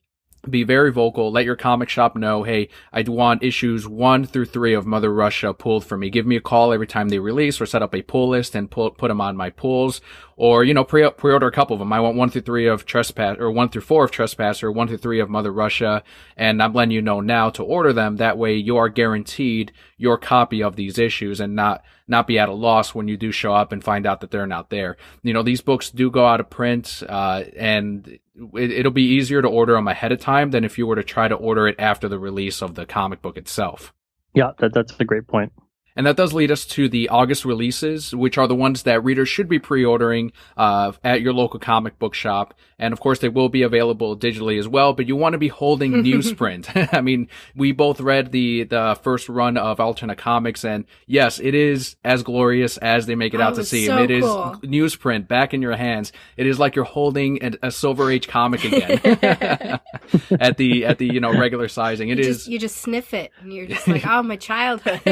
be very vocal. Let your comic shop know, hey, I want issues 1 through 3 of Mother Russia pulled for me. Give me a call every time they release, or set up a pull list and put them on my pulls. Or, pre-order a couple of them. I want 1 through 3 of Trespass, or 1 through 4 of Trespasser, 1 through 3 of Mother Russia. And I'm letting you know now to order them. That way you are guaranteed your copy of these issues and not be at a loss when you do show up and find out that they're not there. These books do go out of print, and it'll be easier to order them ahead of time than if you were to try to order it after the release of the comic book itself. Yeah, that's a great point. And that does lead us to the August releases, which are the ones that readers should be pre-ordering at your local comic book shop. And of course, they will be available digitally as well, but you want to be holding newsprint. I mean, we both read the first run of Alterna Comics, and yes, it is as glorious as they make it out to seem. So it is cool. Newsprint back in your hands. It is like you're holding a Silver Age comic again at the regular sizing. You just sniff it, and you're just like, oh, my childhood.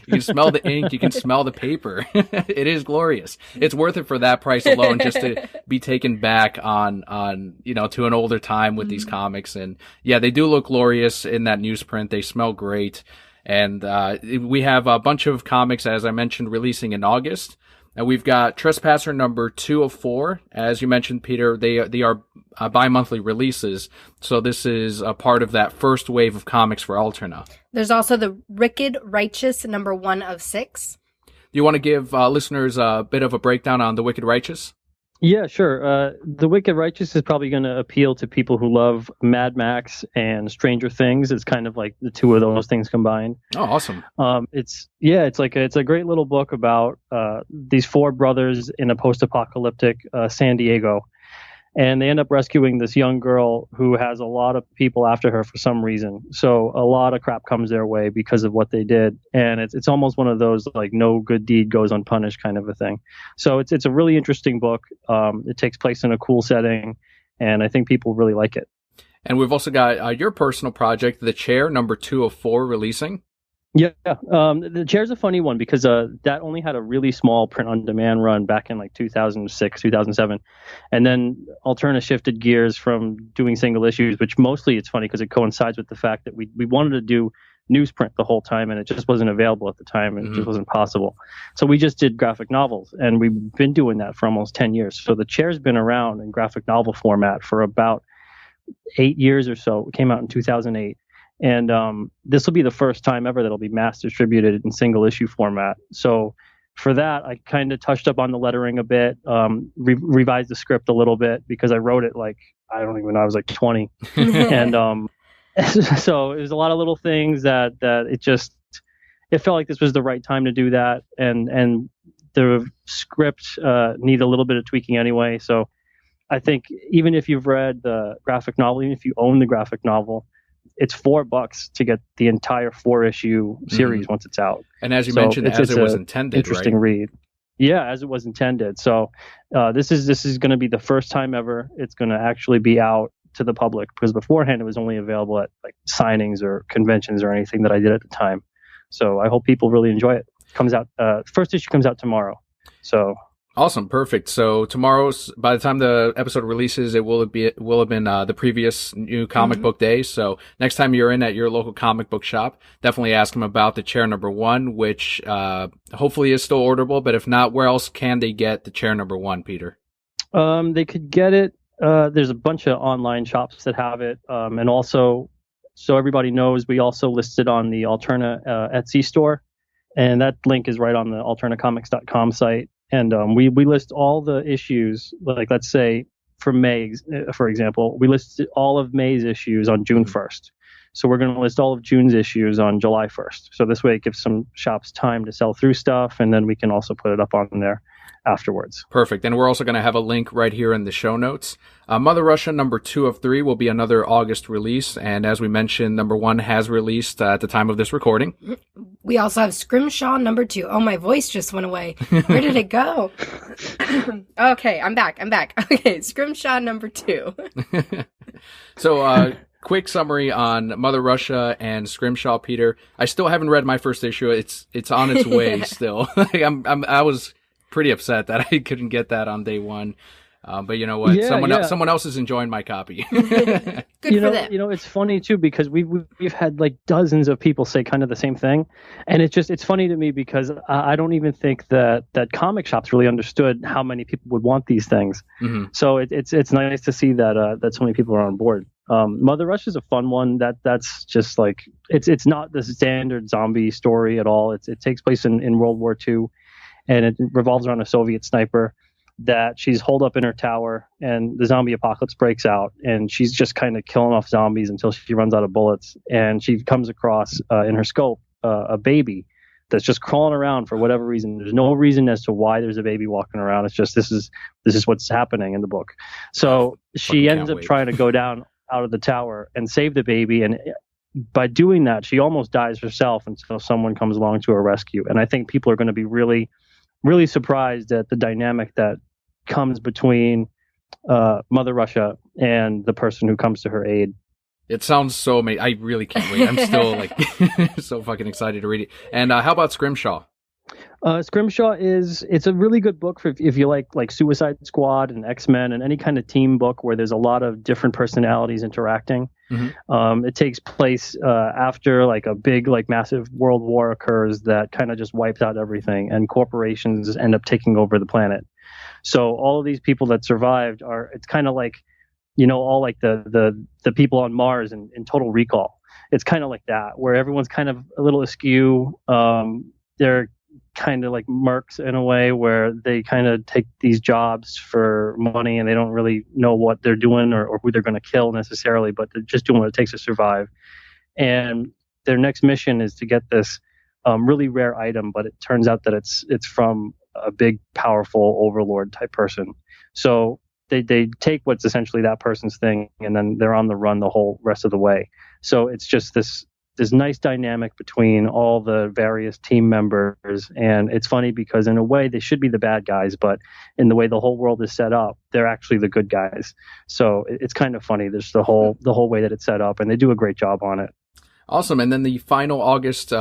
You can smell the ink. You can smell the paper. It is glorious. It's worth it for that price alone, just to be taken back on to an older time with these comics. And yeah, they do look glorious in that newsprint. They smell great. And we have a bunch of comics, as I mentioned, releasing in August. And we've got Trespasser number 2 of 4. As you mentioned, Peter, they are bi-monthly releases. So this is a part of that first wave of comics for Alterna. There's also the Wicked Righteous number 1 of 6. Do you want to give listeners a bit of a breakdown on the Wicked Righteous? Yeah, sure. The Wicked Righteous is probably going to appeal to people who love Mad Max and Stranger Things. It's kind of like the two of those things combined. Oh, awesome. It's a great little book about these 4 brothers in a post-apocalyptic San Diego. And they end up rescuing this young girl who has a lot of people after her for some reason. So a lot of crap comes their way because of what they did. And it's almost one of those like no good deed goes unpunished kind of a thing. So it's a really interesting book. It takes place in a cool setting, and I think people really like it. And we've also got your personal project, The Chair, number 2 of 4, releasing. Yeah, the Chair's a funny one because that only had a really small print-on-demand run back in like 2006, 2007. And then Alterna shifted gears from doing single issues, which mostly it's funny because it coincides with the fact that we wanted to do newsprint the whole time, and it just wasn't available at the time, and it just wasn't possible. So we just did graphic novels, and we've been doing that for almost 10 years. So The Chair's been around in graphic novel format for about 8 years or so. It came out in 2008. And this will be the first time ever that it'll be mass distributed in single issue format. So for that, I kind of touched up on the lettering a bit, revised the script a little bit because I wrote it like, I don't even know, I was like 20. And so it was a lot of little things that it felt like this was the right time to do that. And the script needed a little bit of tweaking anyway. So I think even if you've read the graphic novel, even if you own the graphic novel, it's $4 to get the entire 4-issue series once it's out. And as you mentioned, as it was intended, interesting read. Yeah, as it was intended. So this is going to be the first time ever it's going to actually be out to the public, because beforehand it was only available at like signings or conventions or anything that I did at the time. So I hope people really enjoy it. Comes out first issue comes out tomorrow. So awesome, perfect. So tomorrow's, by the time the episode releases, it will have been the previous new comic book day. So next time you're in at your local comic book shop, definitely ask them about The Chair number 1, which hopefully is still orderable. But if not, where else can they get The Chair number 1, Peter? They could get it. There's a bunch of online shops that have it, and also, so everybody knows, we also listed on the Alterna Etsy store, and that link is right on the alternacomics.com site. And we list all the issues, like let's say for May, for example, we listed all of May's issues on June 1st. So we're going to list all of June's issues on July 1st. So this way it gives some shops time to sell through stuff, and then we can also put it up on there afterwards. Perfect. And we're also going to have a link right here in the show notes. Mother Russia number 2 of 3 will be another August release. And as we mentioned, number 1 has released at the time of this recording. We also have Scrimshaw number 2. Oh, my voice just went away. Where did it go? Okay, I'm back. Okay, Scrimshaw number 2. So, quick summary on Mother Russia and Scrimshaw, Peter. I still haven't read my first issue. It's on its way still. I was pretty upset that I couldn't get that on day 1. But you know what? Yeah, someone else is enjoying my copy. Good for them. It's funny too because we've had like dozens of people say kind of the same thing, and it's funny to me because I don't even think that comic shops really understood how many people would want these things. Mm-hmm. So it's nice to see that so many people are on board. Mother Russia is a fun one. That's just like it's not the standard zombie story at all. It takes place in World War II, and it revolves around a Soviet sniper that she's holed up in her tower, and the zombie apocalypse breaks out, and she's just kind of killing off zombies until she runs out of bullets, and she comes across in her scope a baby that's just crawling around for whatever reason. There's no reason as to why there's a baby walking around. It's just this is what's happening in the book. So she ends up trying to go down out of the tower and save the baby, and by doing that she almost dies herself until someone comes along to her rescue. And I think people are going to be really surprised at the dynamic that comes between Mother Russia and the person who comes to her aid. It sounds so amazing. I really can't wait. I'm still like so fucking excited to read it. And how about Scrimshaw? Scrimshaw it's a really good book for if you like Suicide Squad and X-Men and any kind of team book where there's a lot of different personalities interacting. Mm-hmm. It takes place after like a big like massive world war occurs that kind of just wipes out everything, and corporations end up taking over the planet. So all of these people that survived it's kind of like, all like the people on Mars in Total Recall. It's kind of like that, where everyone's kind of a little askew. They're kind of like mercs in a way, where they kind of take these jobs for money and they don't really know what they're doing or who they're going to kill necessarily, but they're just doing what it takes to survive. And their next mission is to get this really rare item, but it turns out that it's from a big, powerful overlord type person. So they take what's essentially that person's thing, and then they're on the run the whole rest of the way. So it's just this nice dynamic between all the various team members. And it's funny because in a way they should be the bad guys, but in the way the whole world is set up, they're actually the good guys. So it's kind of funny. There's the whole way that it's set up, and they do a great job on it. Awesome. And then the final August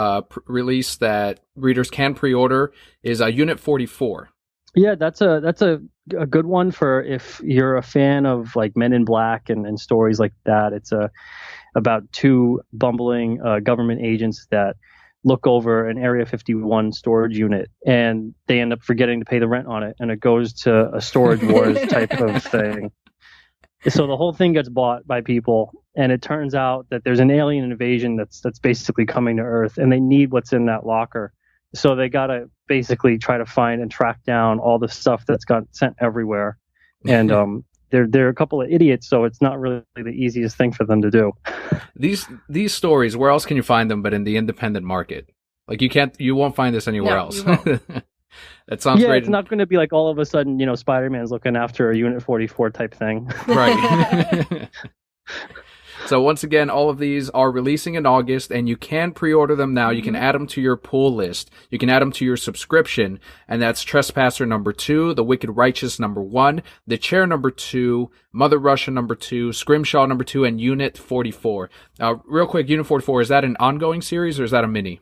release that readers can pre-order is Unit 44. Yeah, that's a good one for if you're a fan of like Men in Black and stories like that. It's about two bumbling government agents that look over an Area 51 storage unit, and they end up forgetting to pay the rent on it, and it goes to a storage wars type of thing. So the whole thing gets bought by people, and it turns out that there's an alien invasion that's basically coming to Earth, and they need what's in that locker. So they got to basically try to find and track down all the stuff that's got sent everywhere. And they're a couple of idiots, so it's not really the easiest thing for them to do. These stories, where else can you find them but in the independent market? Like you won't find this anywhere else. That sounds great. It's not going to be like all of a sudden, Spider-Man's looking after a Unit 44 type thing. Right. So once again, all of these are releasing in August, and you can pre-order them now. You can add them to your pull list. You can add them to your subscription, and that's Trespasser number 2, The Wicked Righteous number 1, The Chair number 2, Mother Russia number 2, Scrimshaw number 2, and Unit 44. Real quick, Unit 44, is that an ongoing series or is that a mini?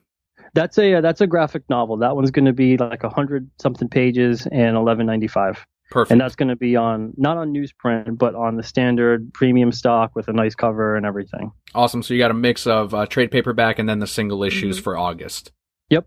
That's a graphic novel. That one's going to be like 100-something pages and $11.95. Perfect. And that's going to be not on newsprint, but on the standard premium stock with a nice cover and everything. Awesome. So you got a mix of trade paperback and then the single issues for August. Yep.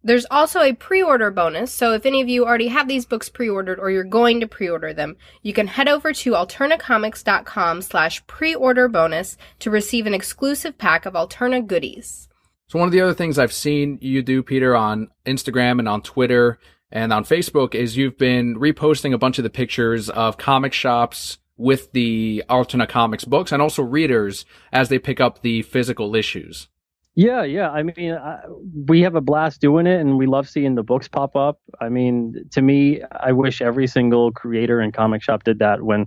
There's also a pre-order bonus. So if any of you already have these books pre-ordered or you're going to pre-order them, you can head over to alternacomics.com/pre-order bonus to receive an exclusive pack of Alterna goodies. So one of the other things I've seen you do, Peter, on Instagram and on Twitter and on Facebook is you've been reposting a bunch of the pictures of comic shops with the Alterna Comics books, and also readers as they pick up the physical issues. Yeah. I mean, we have a blast doing it, and we love seeing the books pop up. I mean, to me, I wish every single creator and comic shop did that when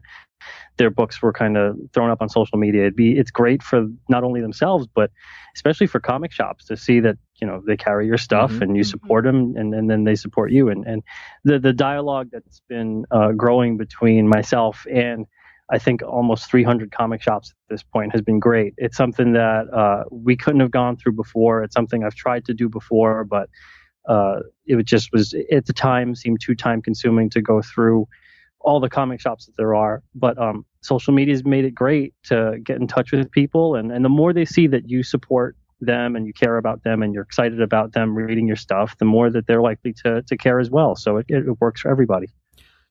their books were kind of thrown up on social media. It's great for not only themselves, but especially for comic shops to see that, they carry your stuff and you support them, and then they support you. And the dialogue that's been growing between myself and I think almost 300 comic shops at this point has been great. It's something that we couldn't have gone through before. It's something I've tried to do before, but it just was at the time seemed too time consuming to go through all the comic shops that there are. But social media's made it great to get in touch with people, and the more they see that you support them and you care about them and you're excited about them reading your stuff, the more that they're likely to care as well. So it works for everybody.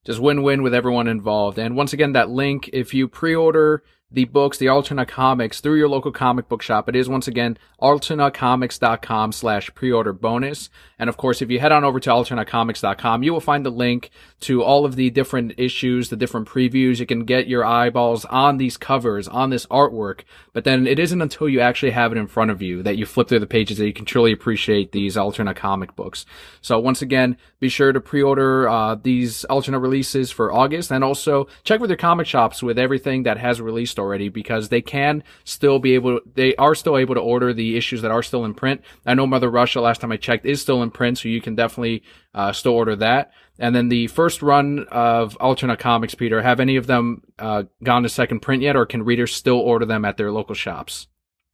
Just win-win with everyone involved. And once again, that link, if you pre-order the books, the Alterna Comics, through your local comic book shop, it is once again alternacomics.com/pre-order bonus. And of course, if you head on over to alternacomics.com, you will find the link to all of the different issues, the different previews. You can get your eyeballs on these covers, on this artwork. But then it isn't until you actually have it in front of you that you flip through the pages that you can truly appreciate these Alterna comic books. So once again, be sure to pre-order these Alterna releases for August, and also check with your comic shops with everything that has released already, because they are still able to order the issues that are still in print. I know Mother Russia, last time I checked, is still in print, so you can definitely still order that. And then the first run of Alterna Comics, Peter, have any of them gone to second print yet, or can readers still order them at their local shops?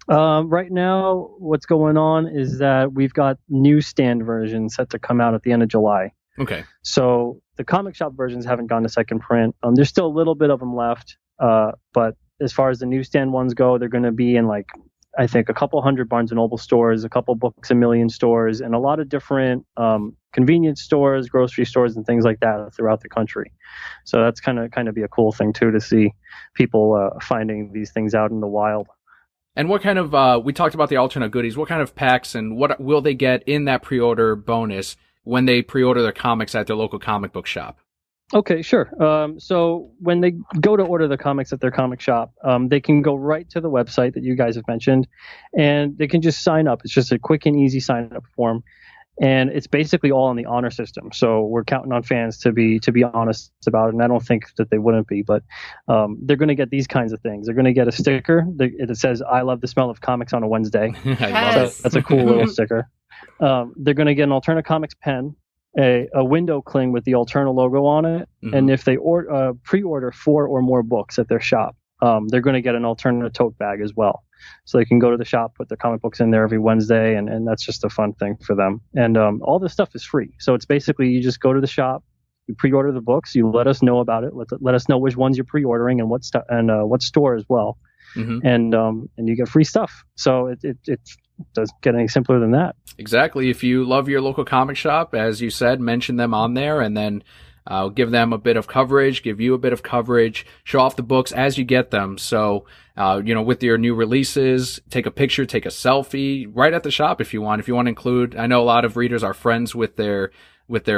Right now, what's going on is that we've got newsstand versions set to come out at the end of July. Okay. So the comic shop versions haven't gone to second print. There's still a little bit of them left, but as far as the newsstand ones go, they're going to be in, like, I think a couple hundred Barnes & Noble stores, a couple Books A Million stores, and a lot of different convenience stores, grocery stores, and things like that throughout the country. So that's kind of be a cool thing too, to see people finding these things out in the wild. And what kind of, we talked about the Alterna goodies, what kind of packs and what will they get in that pre-order bonus when they pre-order their comics at their local comic book shop? Okay, sure. So when they go to order the comics at their comic shop, they can go right to the website that you guys have mentioned, and they can just sign up. It's just a quick and easy sign-up form, and it's basically all in the honor system. So we're counting on fans to be honest about it, and I don't think that they wouldn't be, but they're going to get these kinds of things. They're going to get a sticker that says, "I love the smell of comics on a Wednesday." Yes. That's a cool little sticker. They're going to get an Alterna Comics pen, a window cling with the Alterna logo on it, and if they pre-order 4 or more books at their shop, they're going to get an Alterna tote bag as well. So they can go to the shop, put their comic books in there every Wednesday, and that's just a fun thing for them. And all this stuff is free. So it's basically, you just go to the shop, you pre-order the books, you let us know about it, let us know which ones you're pre-ordering and what store as well, and you get free stuff. So it doesn't get any simpler than that. Exactly. If you love your local comic shop, as you said, mention them on there, and then give them a bit of coverage, give you a bit of coverage, show off the books as you get them. So, with your new releases, take a picture, take a selfie right at the shop if you want. If you want to include, I know a lot of readers are friends with their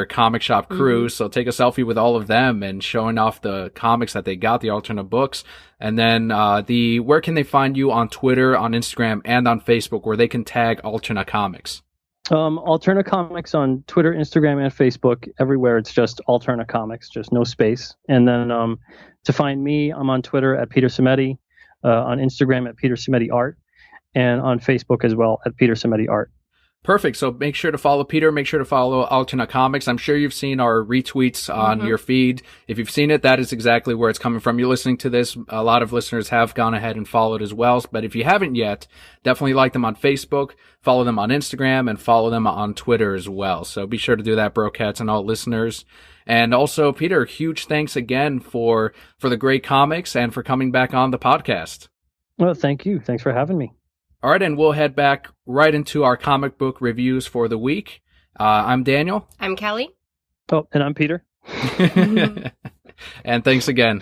comic shop crew, so take a selfie with all of them and showing off the comics that they got, the alternate books. And then where can they find you on Twitter, on Instagram, and on Facebook, where they can tag Alterna Comics? Alterna Comics on Twitter, Instagram, and Facebook. Everywhere it's just Alterna Comics, just no space. And then to find me, I'm on Twitter at Peter Simeti, on Instagram at Peter Simeti Art, and on Facebook as well at Peter Simeti Art. Perfect. So make sure to follow Peter. Make sure to follow Alterna Comics. I'm sure you've seen our retweets on your feed. If you've seen it, that is exactly where it's coming from. You're listening to this. A lot of listeners have gone ahead and followed as well. But if you haven't yet, definitely like them on Facebook, follow them on Instagram, and follow them on Twitter as well. So be sure to do that, Brocats and all listeners. And also, Peter, huge thanks again for the great comics and for coming back on the podcast. Well, thank you. Thanks for having me. All right, and we'll head back right into our comic book reviews for the week. I'm Daniel. I'm Kelli. Oh, and I'm Peter. And thanks again.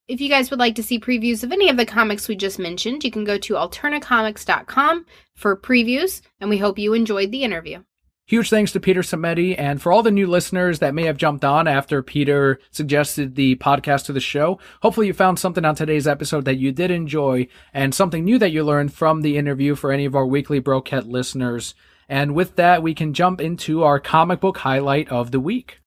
If you guys would like to see previews of any of the comics we just mentioned, you can go to alternacomics.com for previews, and we hope you enjoyed the interview. Huge thanks to Peter Simeti, and for all the new listeners that may have jumped on after Peter suggested the podcast to the show, hopefully you found something on today's episode that you did enjoy and something new that you learned from the interview for any of our weekly Brocat listeners. And with that, we can jump into our comic book highlight of the week.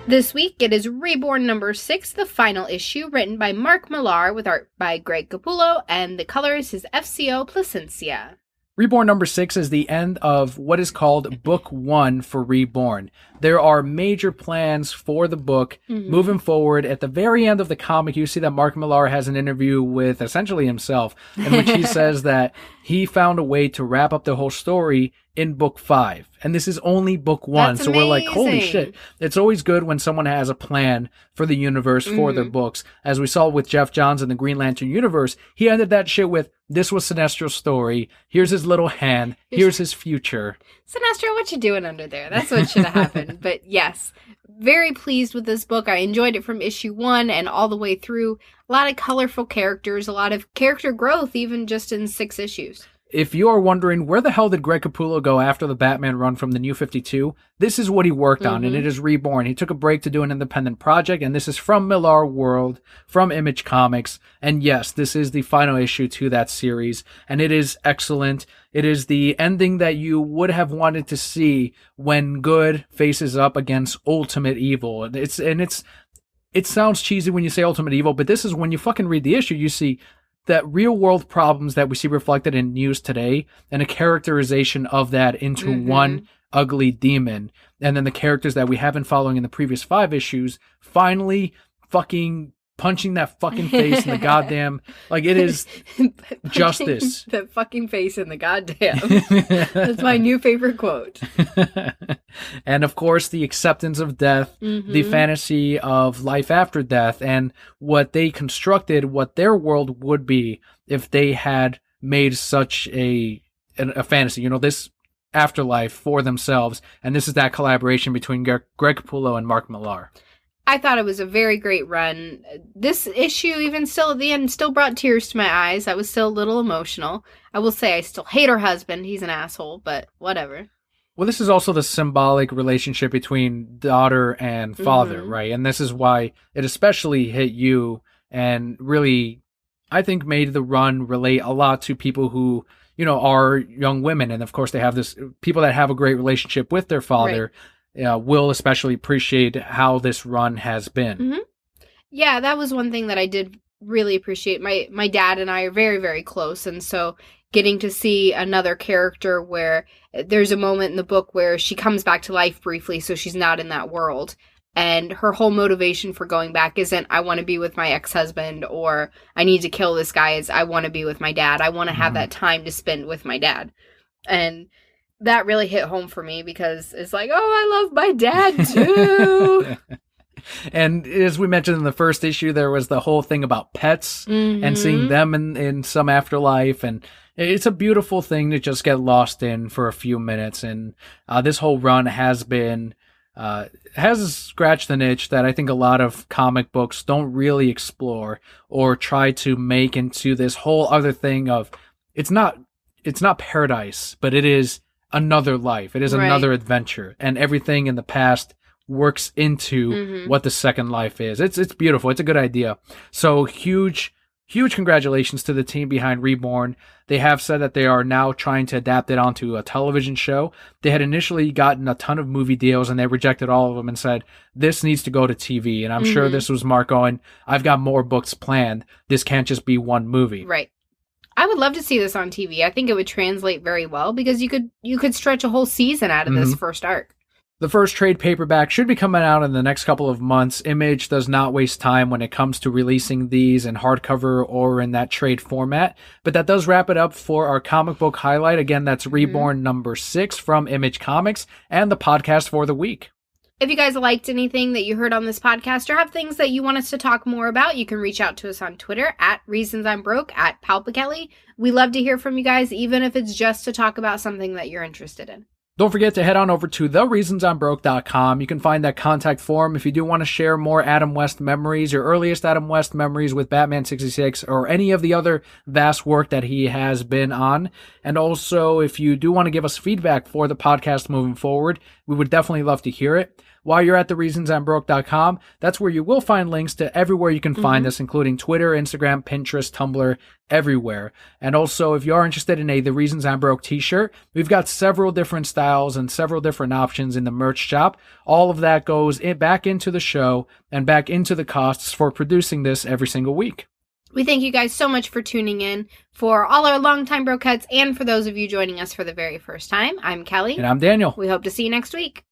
This week, it is Reborn number 6, the final issue, written by Mark Millar with art by Greg Capullo, and the colors is FCO Placencia. Reborn number 6 is the end of what is called Book 1 for Reborn. there are major plans for the book moving forward. At the very end of the comic, you see that Mark Millar has an interview with essentially himself, in which he says that he found a way to wrap up the whole story in book 5. And this is only book 1. That's so we're like, holy amazing. shit. It's always good when someone has a plan for the universe, for their books. As we saw with Jeff Johns in the Green Lantern universe, he ended that shit with, this was Sinestro's story. Here's his little hand. Here's his future. Sinestro, what you doing under there? That's what should have happened. But yes, very pleased with this book. I enjoyed it from issue 1 and all the way through. A lot of colorful characters, a lot of character growth, even just in 6 issues. If you are wondering, where the hell did Greg Capullo go after the Batman run from the New 52? This is what he worked on, and it is Reborn. He took a break to do an independent project, and this is from Millar World, from Image Comics. And yes, this is the final issue to that series, and it is excellent. It is the ending that you would have wanted to see when good faces up against ultimate evil. It sounds cheesy when you say ultimate evil, but this is when you fucking read the issue, you see that real world problems that we see reflected in news today and a characterization of that into one ugly demon. And then the characters that we have been following in the previous 5 issues finally fucking punching that fucking face in the goddamn, like, it is justice. That fucking face in the goddamn. That's my new favorite quote. And of course, the acceptance of death, the fantasy of life after death, and what they constructed, what their world would be if they had made such a fantasy, this afterlife for themselves. And this is that collaboration between Greg Capullo and Mark Millar. I thought it was a very great run. This issue, even still at the end, still brought tears to my eyes. I was still a little emotional. I will say I still hate her husband. He's an asshole, but whatever. Well, this is also the symbolic relationship between daughter and father, right? And this is why it especially hit you and really, I think, made the run relate a lot to people who, are young women. And of course, they have people that have a great relationship with their father. Right. Will especially appreciate how this run has been. Yeah, that was one thing that I did really appreciate. My dad and I are very, very close, and so getting to see another character where there's a moment in the book where she comes back to life briefly, so she's not in that world, and her whole motivation for going back isn't, I want to be with my ex-husband, or I need to kill this guy, it's, I want to be with my dad. I want to have that time to spend with my dad. And that really hit home for me because it's like, oh, I love my dad too. And as we mentioned in the first issue, there was the whole thing about pets and seeing them in some afterlife. And it's a beautiful thing to just get lost in for a few minutes. And this whole run has scratched an itch that I think a lot of comic books don't really explore or try to make into this whole other thing of, it's not paradise, but it is another life. It is another adventure, and everything in the past works into what the second life is. It's beautiful. It's a good idea. So huge congratulations to the team behind Reborn. They have said that they are now trying to adapt it onto a television show. They had initially gotten a ton of movie deals and they rejected all of them and said, this needs to go to TV. And I'm sure this was Mark going, I've got more books planned. This can't just be one movie. Right. I would love to see this on TV. I think it would translate very well because you could stretch a whole season out of this first arc. The first trade paperback should be coming out in the next couple of months. Image does not waste time when it comes to releasing these in hardcover or in that trade format. But that does wrap it up for our comic book highlight. Again, that's Reborn number 6 from Image Comics and the podcast for the week. If you guys liked anything that you heard on this podcast or have things that you want us to talk more about, you can reach out to us on Twitter at ReasonsI'mBroke, at Palpakelli. We love to hear from you guys, even if it's just to talk about something that you're interested in. Don't forget to head on over to thereasonsi'mbroke.com. You can find that contact form if you do want to share more Adam West memories, your earliest Adam West memories with Batman 66, or any of the other vast work that he has been on. And also, if you do want to give us feedback for the podcast moving forward, we would definitely love to hear it. While you're at thereasonsi'mbroke.com, that's where you will find links to everywhere you can find us, including Twitter, Instagram, Pinterest, Tumblr, everywhere. And also, if you are interested in a The Reasons I'm Broke t-shirt, we've got several different styles and several different options in the merch shop. All of that goes back into the show and back into the costs for producing this every single week. We thank you guys so much for tuning in. For all our longtime Brokeheads and for those of you joining us for the very first time, I'm Kelli. And I'm Daniel. We hope to see you next week.